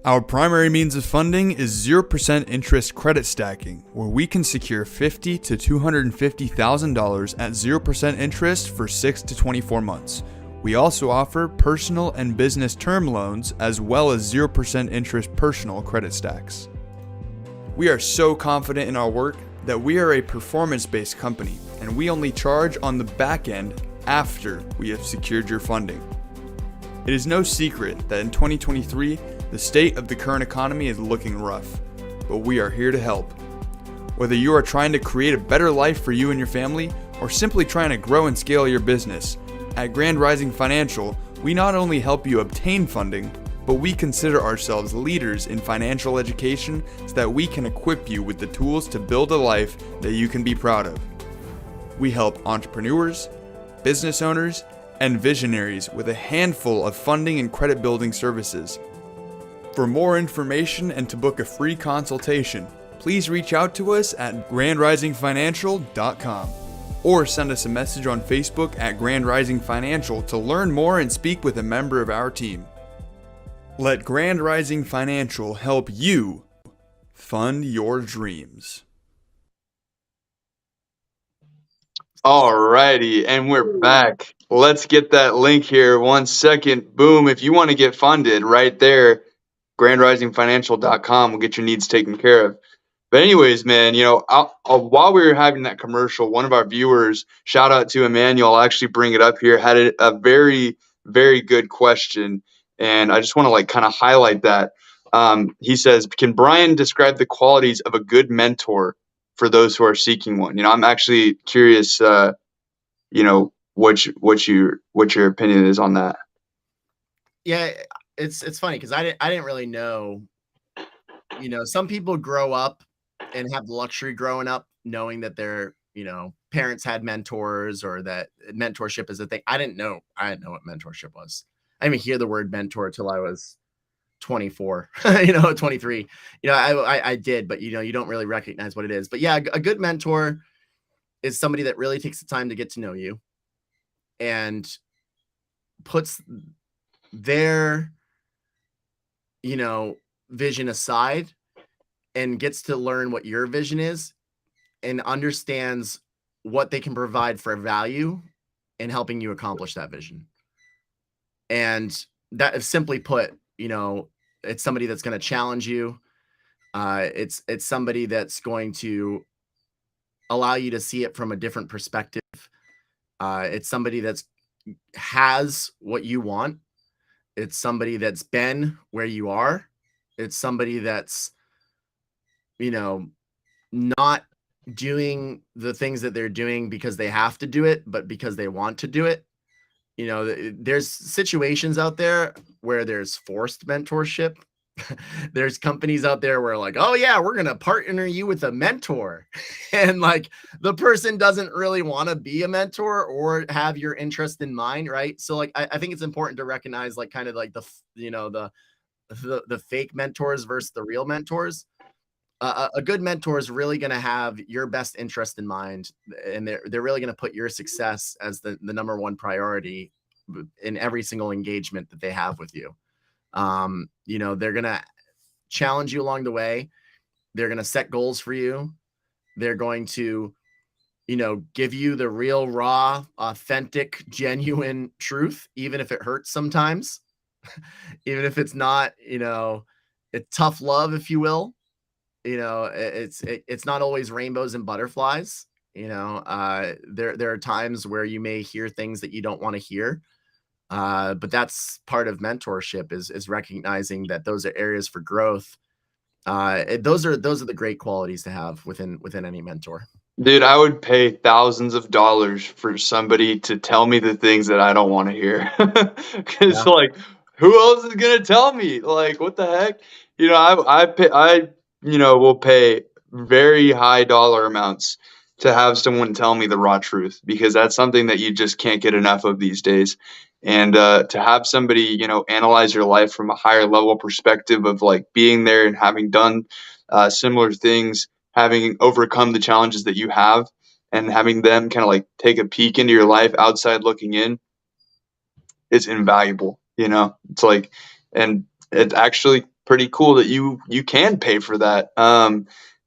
Our primary means of funding is 0% interest credit stacking, where we can secure $50,000 to $250,000 at 0% interest for 6 to 24 months. We also offer personal and business term loans as well as 0% interest personal credit stacks. We are so confident in our work that we are a performance-based company, and we only charge on the back end after we have secured your funding. It is no secret that in 2023, the state of the current economy is looking rough, but we are here to help. Whether you are trying to create a better life for you and your family, or simply trying to grow and scale your business, at Grand Rising Financial, we not only help you obtain funding, but we consider ourselves leaders in financial education so that we can equip you with the tools to build a life that you can be proud of. We help entrepreneurs, business owners, and visionaries with a handful of funding and credit building services. For more information and to book a free consultation, please reach out to us at grandrisingfinancial.com or send us a message on Facebook at Grand Rising Financial to learn more and speak with a member of our team. Let Grand Rising Financial help you fund your dreams. Alrighty, and we're back. Let's get that link here. 1 second. Boom. If you want to get funded right there, grandrisingfinancial.com will get your needs taken care of. But anyways, man, while we were having that commercial, one of our viewers, shout out to Emmanuel, I'll actually bring it up here, had a very, very good question. And I just want to kind of highlight that. He says, can Bryan describe the qualities of a good mentor for those who are seeking one? I'm actually curious, what your opinion is on that. Yeah, it's funny because I didn't really know. Some people grow up and have the luxury growing up knowing that their parents had mentors, or that mentorship is a thing. I didn't know what mentorship was. I didn't even hear the word mentor till I was 24, 23. I did, but you don't really recognize what it is. But yeah, a good mentor is somebody that really takes the time to get to know you and puts their vision aside and gets to learn what your vision is and understands what they can provide for value in helping you accomplish that vision. And that is, simply put, it's somebody that's going to challenge you. It's somebody that's going to allow you to see it from a different perspective. It's somebody that's has what you want, It's somebody that's been where you are. It's somebody that's, you know, not doing the things that they're doing because they have to do it, but because they want to do it. There's situations out there where there's forced mentorship. There's companies out there where like, oh yeah, we're gonna partner you with a mentor, and like the person doesn't really want to be a mentor or have your interest in mind, right? So like I think it's important to recognize like kind of like the fake mentors versus the real mentors. A good mentor is really going to have your best interest in mind, and they're really going to put your success as the number one priority in every single engagement that they have with you. They're going to challenge you along the way. They're going to set goals for you. They're going to, give you the real, raw, authentic, genuine truth, even if it hurts sometimes, even if it's not, it's tough love, if you will. It's not always rainbows and butterflies. There are times where you may hear things that you don't want to hear. But that's part of mentorship is recognizing that those are areas for growth. Those are the great qualities to have within any mentor. Dude, I would pay thousands of dollars for somebody to tell me the things that I don't want to hear. Because Yeah. like, who else is gonna tell me? Like, what the heck? Will pay very high dollar amounts to have someone tell me the raw truth because that's something that you just can't get enough of these days. And to have somebody, analyze your life from a higher level perspective of like being there and having done similar things, having overcome the challenges that you have, and having them kind of like take a peek into your life outside looking in is invaluable. It's like, and it's actually pretty cool that you can pay for that. Yeah.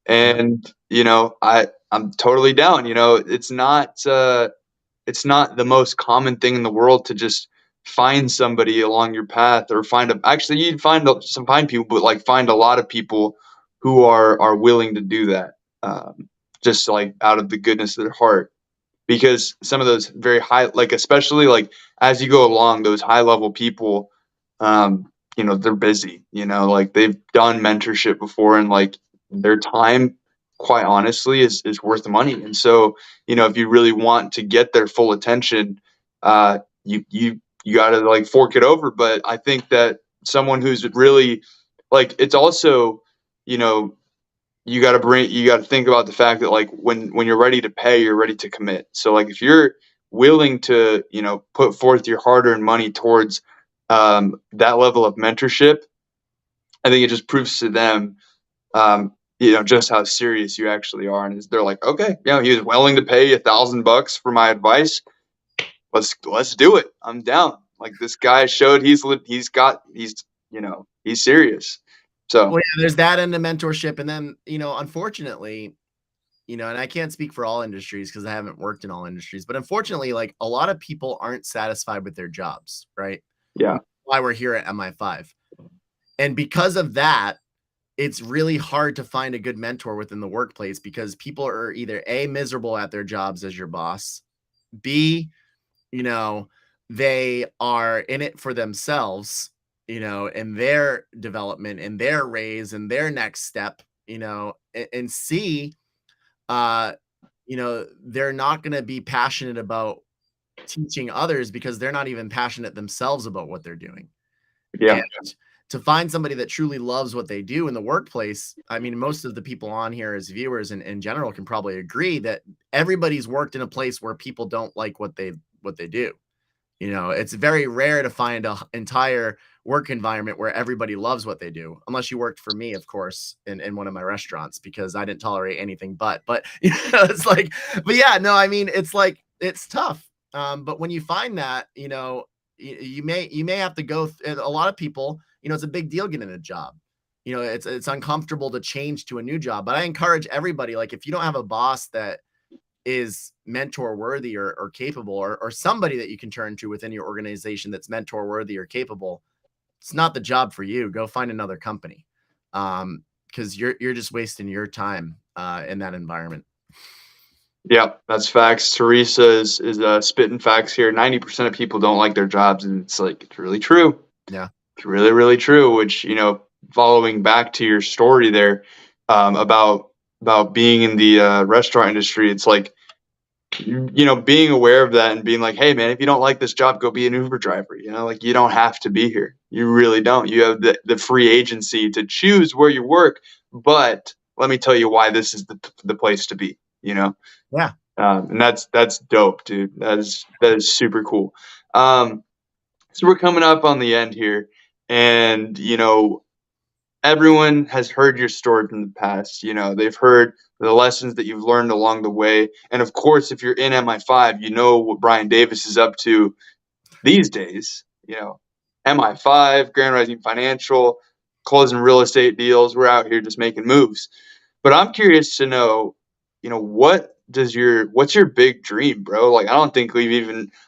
And I'm totally down. It's not the most common thing in the world to just find somebody along your path or actually you'd find people, but like find a lot of people who are willing to do that, just like out of the goodness of their heart, because some of those very high, like especially like as you go along, those high level people, they're busy, like they've done mentorship before, and like their time, quite honestly, is worth the money. And so, if you really want to get their full attention, you got to like fork it over. But I think that someone who's really like, it's also, you know, you got to think about the fact that like when you're ready to pay, you're ready to commit. So like if you're willing to put forth your hard-earned money towards that level of mentorship, I think it just proves to them just how serious you actually are. And they're like, okay, he was willing to pay $1,000 for my advice. Let's do it. I'm down. Like this guy showed he's serious. Well, So yeah, there's that and the mentorship. And then, unfortunately, and I can't speak for all industries because I haven't worked in all industries, but unfortunately, like a lot of people aren't satisfied with their jobs, right? yeah, Why we're here at Mi5. And because of that, it's really hard to find a good mentor within the workplace because people are either A, miserable at their jobs as your boss, B, you know, they are in it for themselves, and their development and their raise and their next step, and C, uh, they're not going to be passionate about teaching others because they're not even passionate themselves about what they're doing. yeah, And to find somebody that truly loves what they do in the workplace, I mean, most of the people on here as viewers and in general can probably agree that everybody's worked in a place where people don't like what they do. It's very rare to find an entire work environment where everybody loves what they do, unless you worked for me, of course, in one of my restaurants, because I didn't tolerate anything but it's like, but yeah, no, I mean, it's like, it's tough. But when you find that, you may have to go a lot of people, it's a big deal getting a job. It's uncomfortable to change to a new job, but I encourage everybody, like, if you don't have a boss that is mentor worthy or capable, or somebody that you can turn to within your organization that's mentor worthy or capable, it's not the job for you. Go find another company. Because you're just wasting your time in that environment. yeah, that's facts. Teresa is spitting facts here. 90% of people don't like their jobs, and it's like it's really true. Yeah. It's really, really true, which, following back to your story there, about being in the, restaurant industry, it's like, being aware of that and being like, "Hey, man, if you don't like this job, go be an Uber driver," like, you don't have to be here. You really don't. You have the free agency to choose where you work, but let me tell you why this is the place to be, you know? Yeah. And that's dope, dude. That is super cool. Um, so we're coming up on the end here, and everyone has heard your story from the past. They've heard the lessons that you've learned along the way, and of course, if you're in MI5, you know what Bryan Davis is up to these days. MI5, Grand Rising Financial, closing real estate deals. We're out here just making moves. But I'm curious to know, what's your big dream, bro? Like, I don't think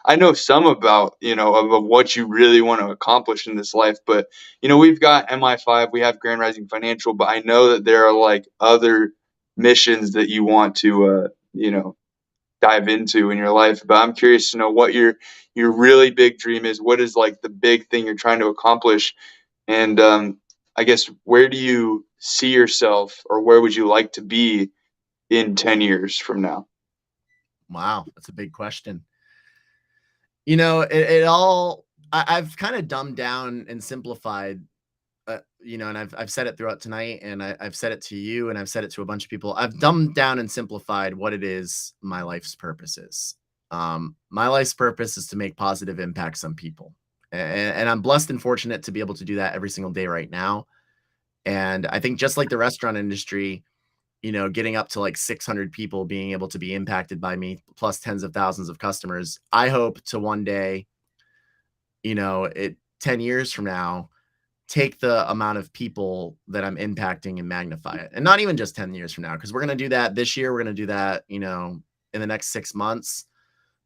I know some about, of what you really want to accomplish in this life, but we've got MI5, we have Grand Rising Financial, but I know that there are like other missions that you want to, dive into in your life. But I'm curious to know what your really big dream is. What is like the big thing you're trying to accomplish? And I guess, where do you see yourself, or where would you like to be in 10 years from now? Wow. That's a big question. It all, I've kind of dumbed down and simplified, and I've said it throughout tonight, and I've said it to you, and I've said it to a bunch of people. I've dumbed down and simplified what it is my life's purpose is. My life's purpose is to make positive impacts on people. And I'm blessed and fortunate to be able to do that every single day right now. And I think just like the restaurant industry, getting up to like 600 people being able to be impacted by me, plus tens of thousands of customers. I hope to one day, 10 years from now, take the amount of people that I'm impacting and magnify it. And not even just 10 years from now, because we're going to do that this year. We're going to do that, in the next 6 months.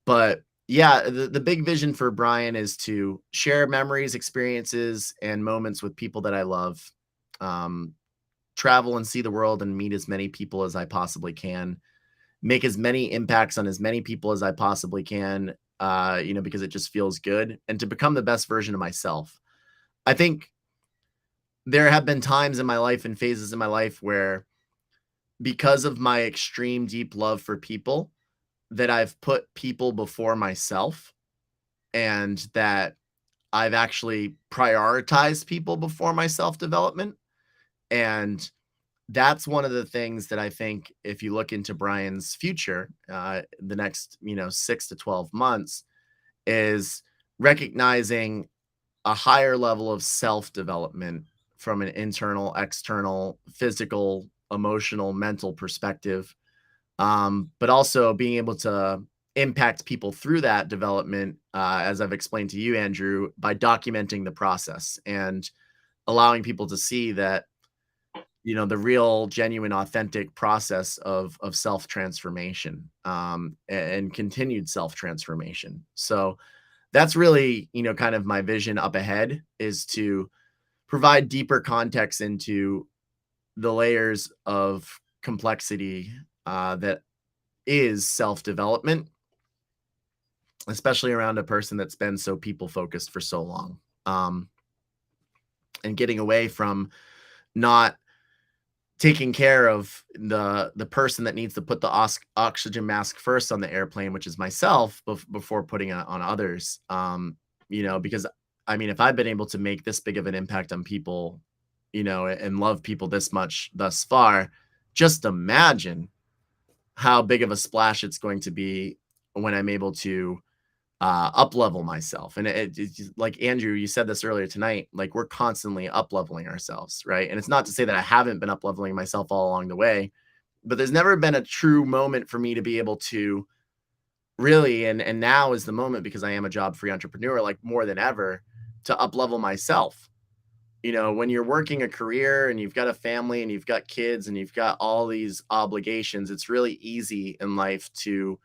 But yeah, the big vision for Bryan is to share memories, experiences, and moments with people that I love. Um, Travel and see the world and meet as many people as I possibly can, make as many impacts on as many people as I possibly can, because it just feels good, and to become the best version of myself. I think there have been times in my life and phases in my life where, because of my extreme deep love for people, that I've put people before myself, and that I've actually prioritized people before my self development. And that's one of the things that I think, if you look into Bryan's future, the next, 6 to 12 months, is recognizing a higher level of self-development from an internal, external, physical, emotional, mental perspective. But also being able to impact people through that development, as I've explained to you, Andrew, by documenting the process and allowing people to see that, the real, genuine, authentic process of self transformation, and continued self transformation. So that's really, kind of my vision up ahead, is to provide deeper context into the layers of complexity, that is self development, especially around a person that's been so people focused for so long, and getting away from not taking care of the person that needs to put the oxygen mask first on the airplane, which is myself, before putting it on others. Because I mean, if I've been able to make this big of an impact on people, and love people this much thus far, just imagine how big of a splash it's going to be when I'm able to up level myself. And it's like, Andrew, you said this earlier tonight, like, we're constantly up leveling ourselves, right? And it's not to say that I haven't been up leveling myself all along the way, but there's never been a true moment for me to be able to really, and now is the moment, because I am a job free entrepreneur, like, more than ever, to up level myself. When you're working a career and you've got a family and you've got kids and you've got all these obligations, it's really easy in life to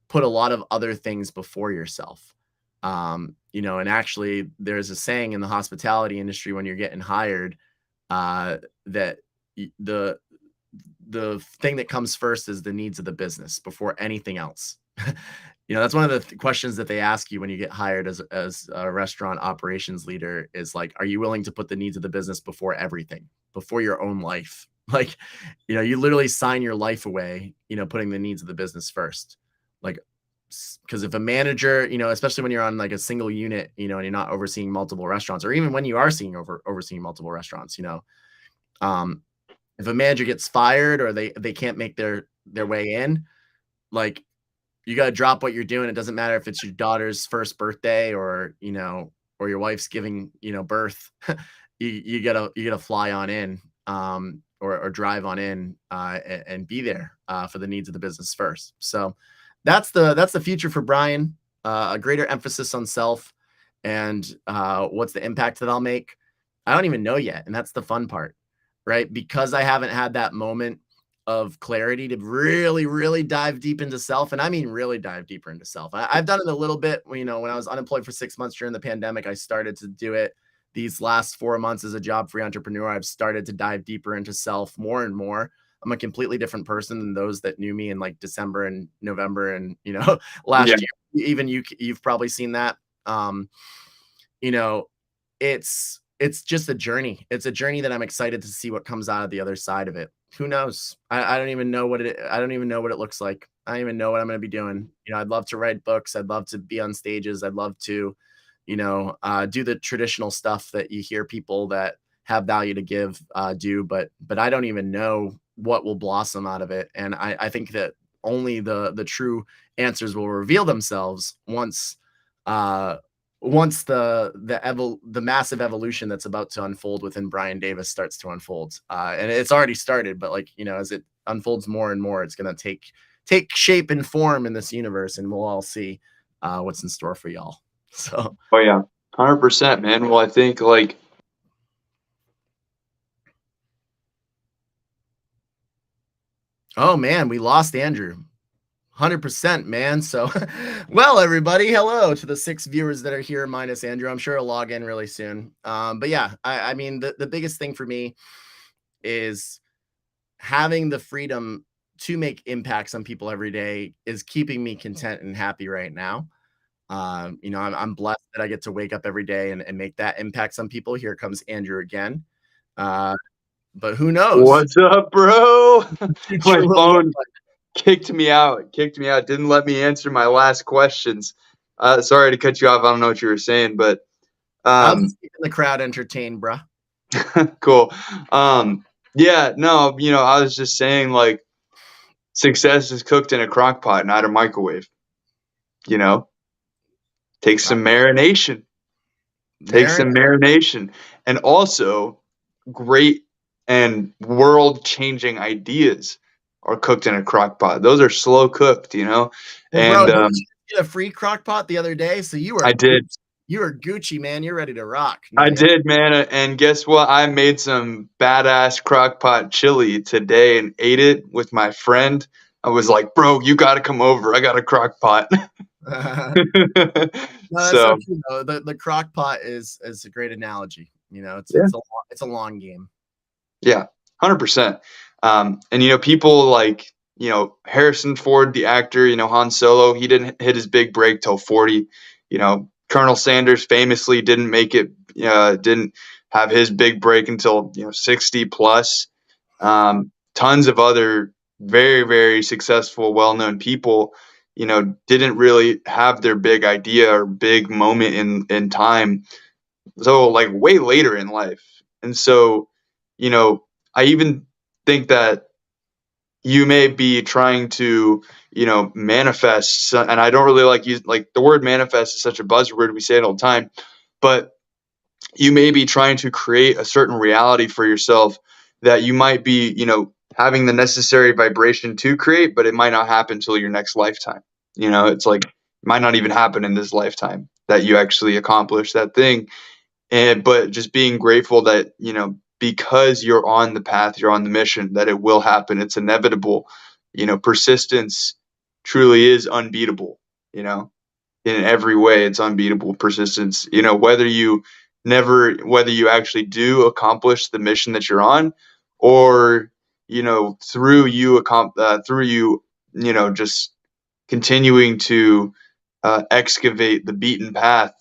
put a lot of other things before yourself. And actually, there's a saying in the hospitality industry, when you're getting hired, that the thing that comes first is the needs of the business before anything else. That's one of the questions that they ask you when you get hired as a restaurant operations leader is like, are you willing to put the needs of the business before everything, before your own life? Like, you literally sign your life away, putting the needs of the business first. Like, because if a manager, especially when you're on like a single unit, and you're not overseeing multiple restaurants, or even when you are overseeing multiple restaurants, um, if a manager gets fired or they can't make their way in, like you got to drop what you're doing. It doesn't matter if it's your daughter's first birthday or or your wife's giving birth. you gotta fly on in, or drive on in, and be there for the needs of the business first. So that's the future for Bryan. A greater emphasis on self, and what's the impact that I'll make? I don't even know yet, and that's the fun part, right? Because I haven't had that moment of clarity to really, really dive deep into self. And I mean, really dive deeper into self. I've done it a little bit, when I was unemployed for 6 months during the pandemic. I started to do it these last 4 months as a job-free entrepreneur. I've started to dive deeper into self more and more. I'm a completely different person than those that knew me in like December and November and, Yeah. last year. Even you've probably seen that. You know, it's just a journey. It's a journey that I'm excited to see what comes out of the other side of it. Who knows? I don't even know I don't even know what it looks like. I don't even know what I'm going to be doing. I'd love to write books. I'd love to be on stages. I'd love to, do the traditional stuff that you hear people that have value to give do, but I don't even know what will blossom out of it. And I think that only the true answers will reveal themselves uh once the massive evolution that's about to unfold within Bryan Davis starts to unfold. And it's already started, but like, as it unfolds more and more, it's going to take shape and form in this universe, and we'll all see what's in store for y'all. So, Oh yeah, 100%, man. Well, I think like oh man, we lost Andrew. 100%, man. So, well, everybody, hello to the 6 viewers that are here, minus Andrew. I'm sure he'll log in really soon. But yeah, I mean, the biggest thing for me is having the freedom to make impacts on people every day is keeping me content and happy right now. I'm blessed that I get to wake up every day and make that impact on people. Here comes Andrew again. But who knows? what's up, bro? Future My will look phone like. kicked me out. Didn't let me answer my last questions. Sorry to cut you off. I don't know what you were saying, but I was um, just keeping the crowd entertained, bruh. cool. Yeah, no, I was just saying like success is cooked in a crock pot, not a microwave. You know, takes some marination. Takes Marin, some marination, and also great and world-changing ideas are cooked in a crock pot. Those are slow cooked, well, bro, and didn't you get a free crock pot the other day? So I did. You are Gucci, man. You're ready to rock. No, I yeah. did, man, and guess what? I made some badass crock pot chili today and ate it with my friend. I was like, "Bro, you gotta come over. I got a crock pot." No, that's so So, true though. The crock pot is a great analogy. It's yeah. it's a long game. Yeah, 100%. And people like Harrison Ford, the actor, Han Solo. He didn't hit his big break till 40. Colonel Sanders famously didn't make it. Didn't have his big break until 60 plus. Tons of other very very successful, well known people. Didn't really have their big idea or big moment in time. So like way later in life, and so you know, I even think that you may be trying to, manifest, and I don't really like the word manifest is such a buzzword. We say it all the time, but you may be trying to create a certain reality for yourself that you might be, having the necessary vibration to create, but it might not happen until your next lifetime. It's like, it might not even happen in this lifetime that you actually accomplish that thing. But just being grateful that because you're on the path, you're on the mission, that it will happen. It's inevitable. Persistence truly is unbeatable. In every way, it's unbeatable. Persistence. Whether you actually do accomplish the mission that you're on, or through you just continuing to excavate the beaten path,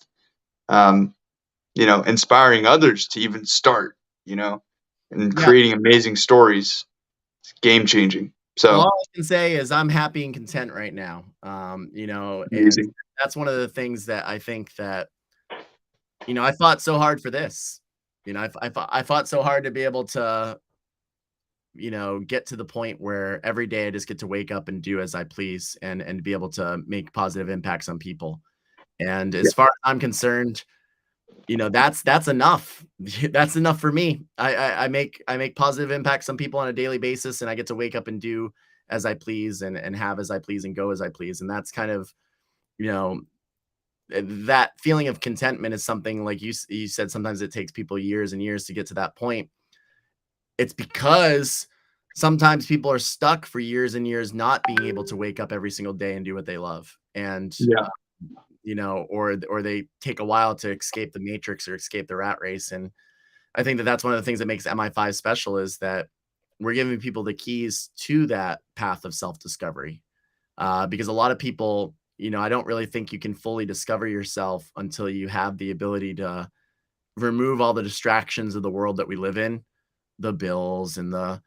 inspiring others to even start, and Yeah. creating amazing stories. It's game changing. Well, So all I can say is I'm happy and content right now. And amazing. that's one of the things that I think that, I fought so hard for this. I fought so hard to be able to, get to the point where every day I just get to wake up and do as I please and be able to make positive impacts on people. And Yeah. as far as I'm concerned, that's enough. That's enough for me. I make positive impacts on people on a daily basis, and I get to wake up and do as I please and have as I please and go as I please. And that's kind of, you know, that feeling of contentment is something like you said, sometimes it takes people years and years to get to that point. It's because sometimes people are stuck for years and years not being able to wake up every single day and do what they love. And Yeah. or they take a while to escape the matrix or escape the rat race. And I think that that's one of the things that makes MI5 special is that we're giving people the keys to that path of self-discovery. Because a lot of people, I don't really think you can fully discover yourself until you have the ability to remove all the distractions of the world that we live in, the bills and the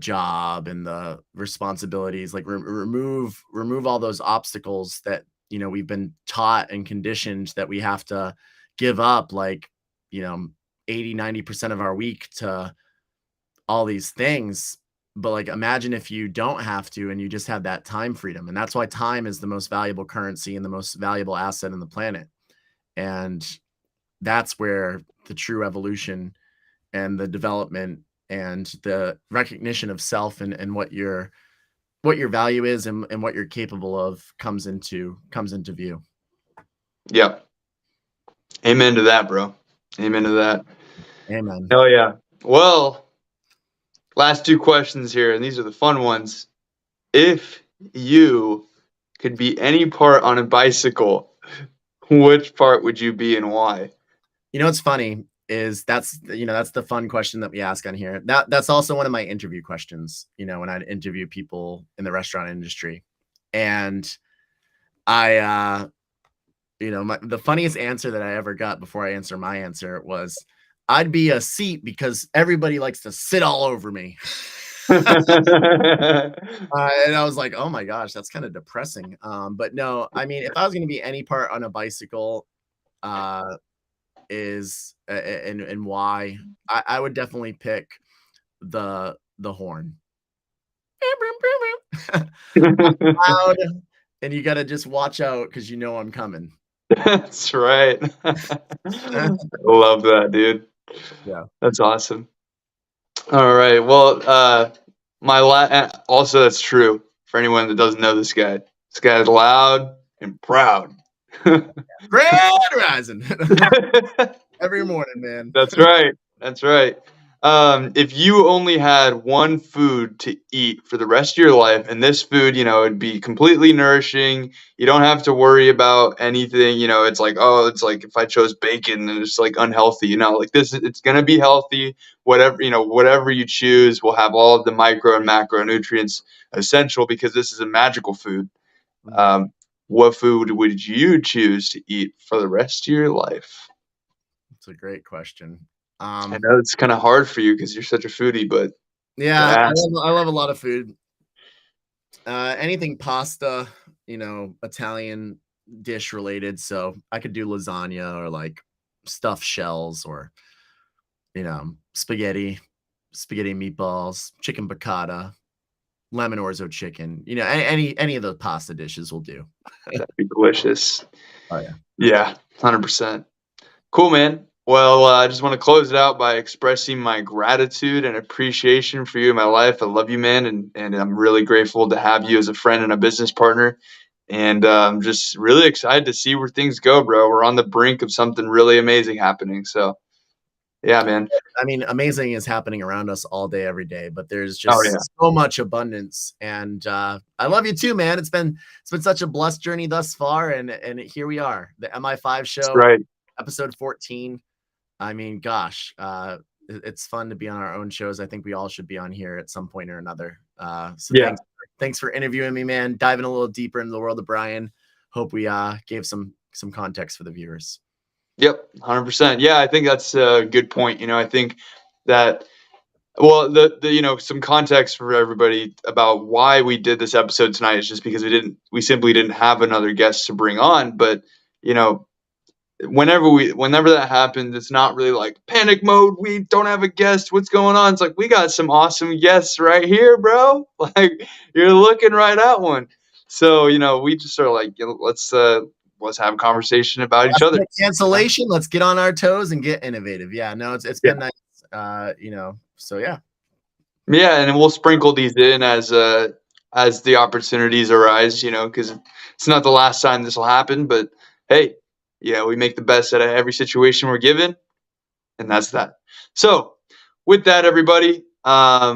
job and the responsibilities, like remove all those obstacles that, we've been taught and conditioned that we have to give up, like, you know, 80-90% of our week to all these things. But like, imagine if you don't have to and you just have that time freedom. And that's why time is the most valuable currency and the most valuable asset in the planet. And that's where the true evolution and the development and the recognition of self and what your value is and what you're capable of comes into view. Yeah. Amen to that, bro. Amen to that. Amen. Hell yeah. Well, last two questions here, and these are the fun ones. If you could be any part on a bicycle, which part would you be and why? What's funny is that's the fun question that we ask on here. That's also one of my interview questions, when I interview people in the restaurant industry. And I the funniest answer that I ever got before I answer my answer was I'd be a seat because everybody likes to sit all over me. And I was like, oh my gosh, that's kind of depressing. But no, I mean, if I was going to be any part on a bicycle, uh, and why, I would definitely pick the horn. Loud, and you got to just watch out because I'm coming. That's right. Love that, dude. Yeah. That's awesome. All right. Well, also that's true for anyone that doesn't know this guy. This guy is loud and proud. Grand rising every morning, man. That's right. That's right. If you only had one food to eat for the rest of your life, and this food, it'd be completely nourishing. You don't have to worry about anything. It's like, oh, it's like if I chose bacon and it's like unhealthy. Like this, it's gonna be healthy. Whatever you choose will have all of the micro and macronutrients essential because this is a magical food. Mm, Um, what food would you choose to eat for the rest of your life? It's a great question. I know it's kind of hard for you because you're such a foodie, but Yeah, gotta I ask. love, I love a lot of food. Anything pasta, Italian dish related. So I could do lasagna or like stuffed shells or spaghetti meatballs, chicken piccata, lemon orzo chicken. Any of the pasta dishes will do. That'd be delicious. Oh yeah. Yeah, 100%. Cool, man. Well, I just want to close it out by expressing my gratitude and appreciation for you in my life. I love you, man, and I'm really grateful to have you as a friend and a business partner. And I'm just really excited to see where things go, bro. We're on the brink of something really amazing happening. So, yeah, man. I mean, amazing is happening around us all day, every day, but there's Oh yeah, just so much abundance. And I love you too, man. It's been such a blessed journey thus far, and here we are, the MI5 that's show, right. episode 14. I mean, gosh, it's fun to be on our own shows. I think we all should be on here at some point or another. So Yeah. thanks thanks for interviewing me, man. Diving a little deeper into the world of Bryan. Hope we gave some context for the viewers. Yep, 100%. Yeah, I think that's a good point. I think that, well, the some context for everybody about why we did this episode tonight is just because we simply didn't have another guest to bring on. But you know, whenever that happens, it's not really like panic mode. We don't have a guest. What's going on? It's like we got some awesome guests right here, bro. Like you're looking right at one. So we just sort of like let's have a conversation about each other. Cancellation. Let's get on our toes and get innovative. Yeah, no, it's been nice. So yeah. Yeah, and we'll sprinkle these in as the opportunities arise. Because it's not the last time this will happen. But hey, we make the best out of every situation we're given, and that's that. So, with that, everybody, I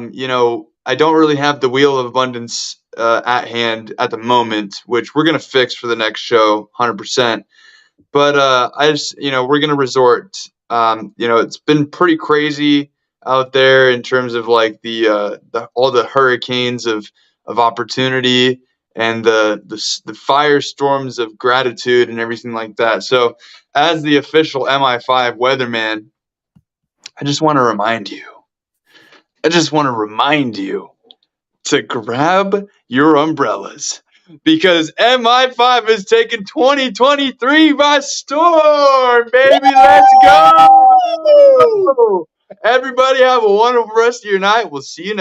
don't really have the wheel of abundance at hand at the moment, which we're gonna fix for the next show, 100%. But I just, we're gonna resort. It's been pretty crazy out there in terms of like the all the hurricanes of opportunity and the firestorms of gratitude and everything like that. So, as the official Mi5 weatherman, I just want to remind you. To grab your umbrellas because Mi5 has taken 2023 by storm, baby. Let's go! Everybody have a wonderful rest of your night. We'll see you next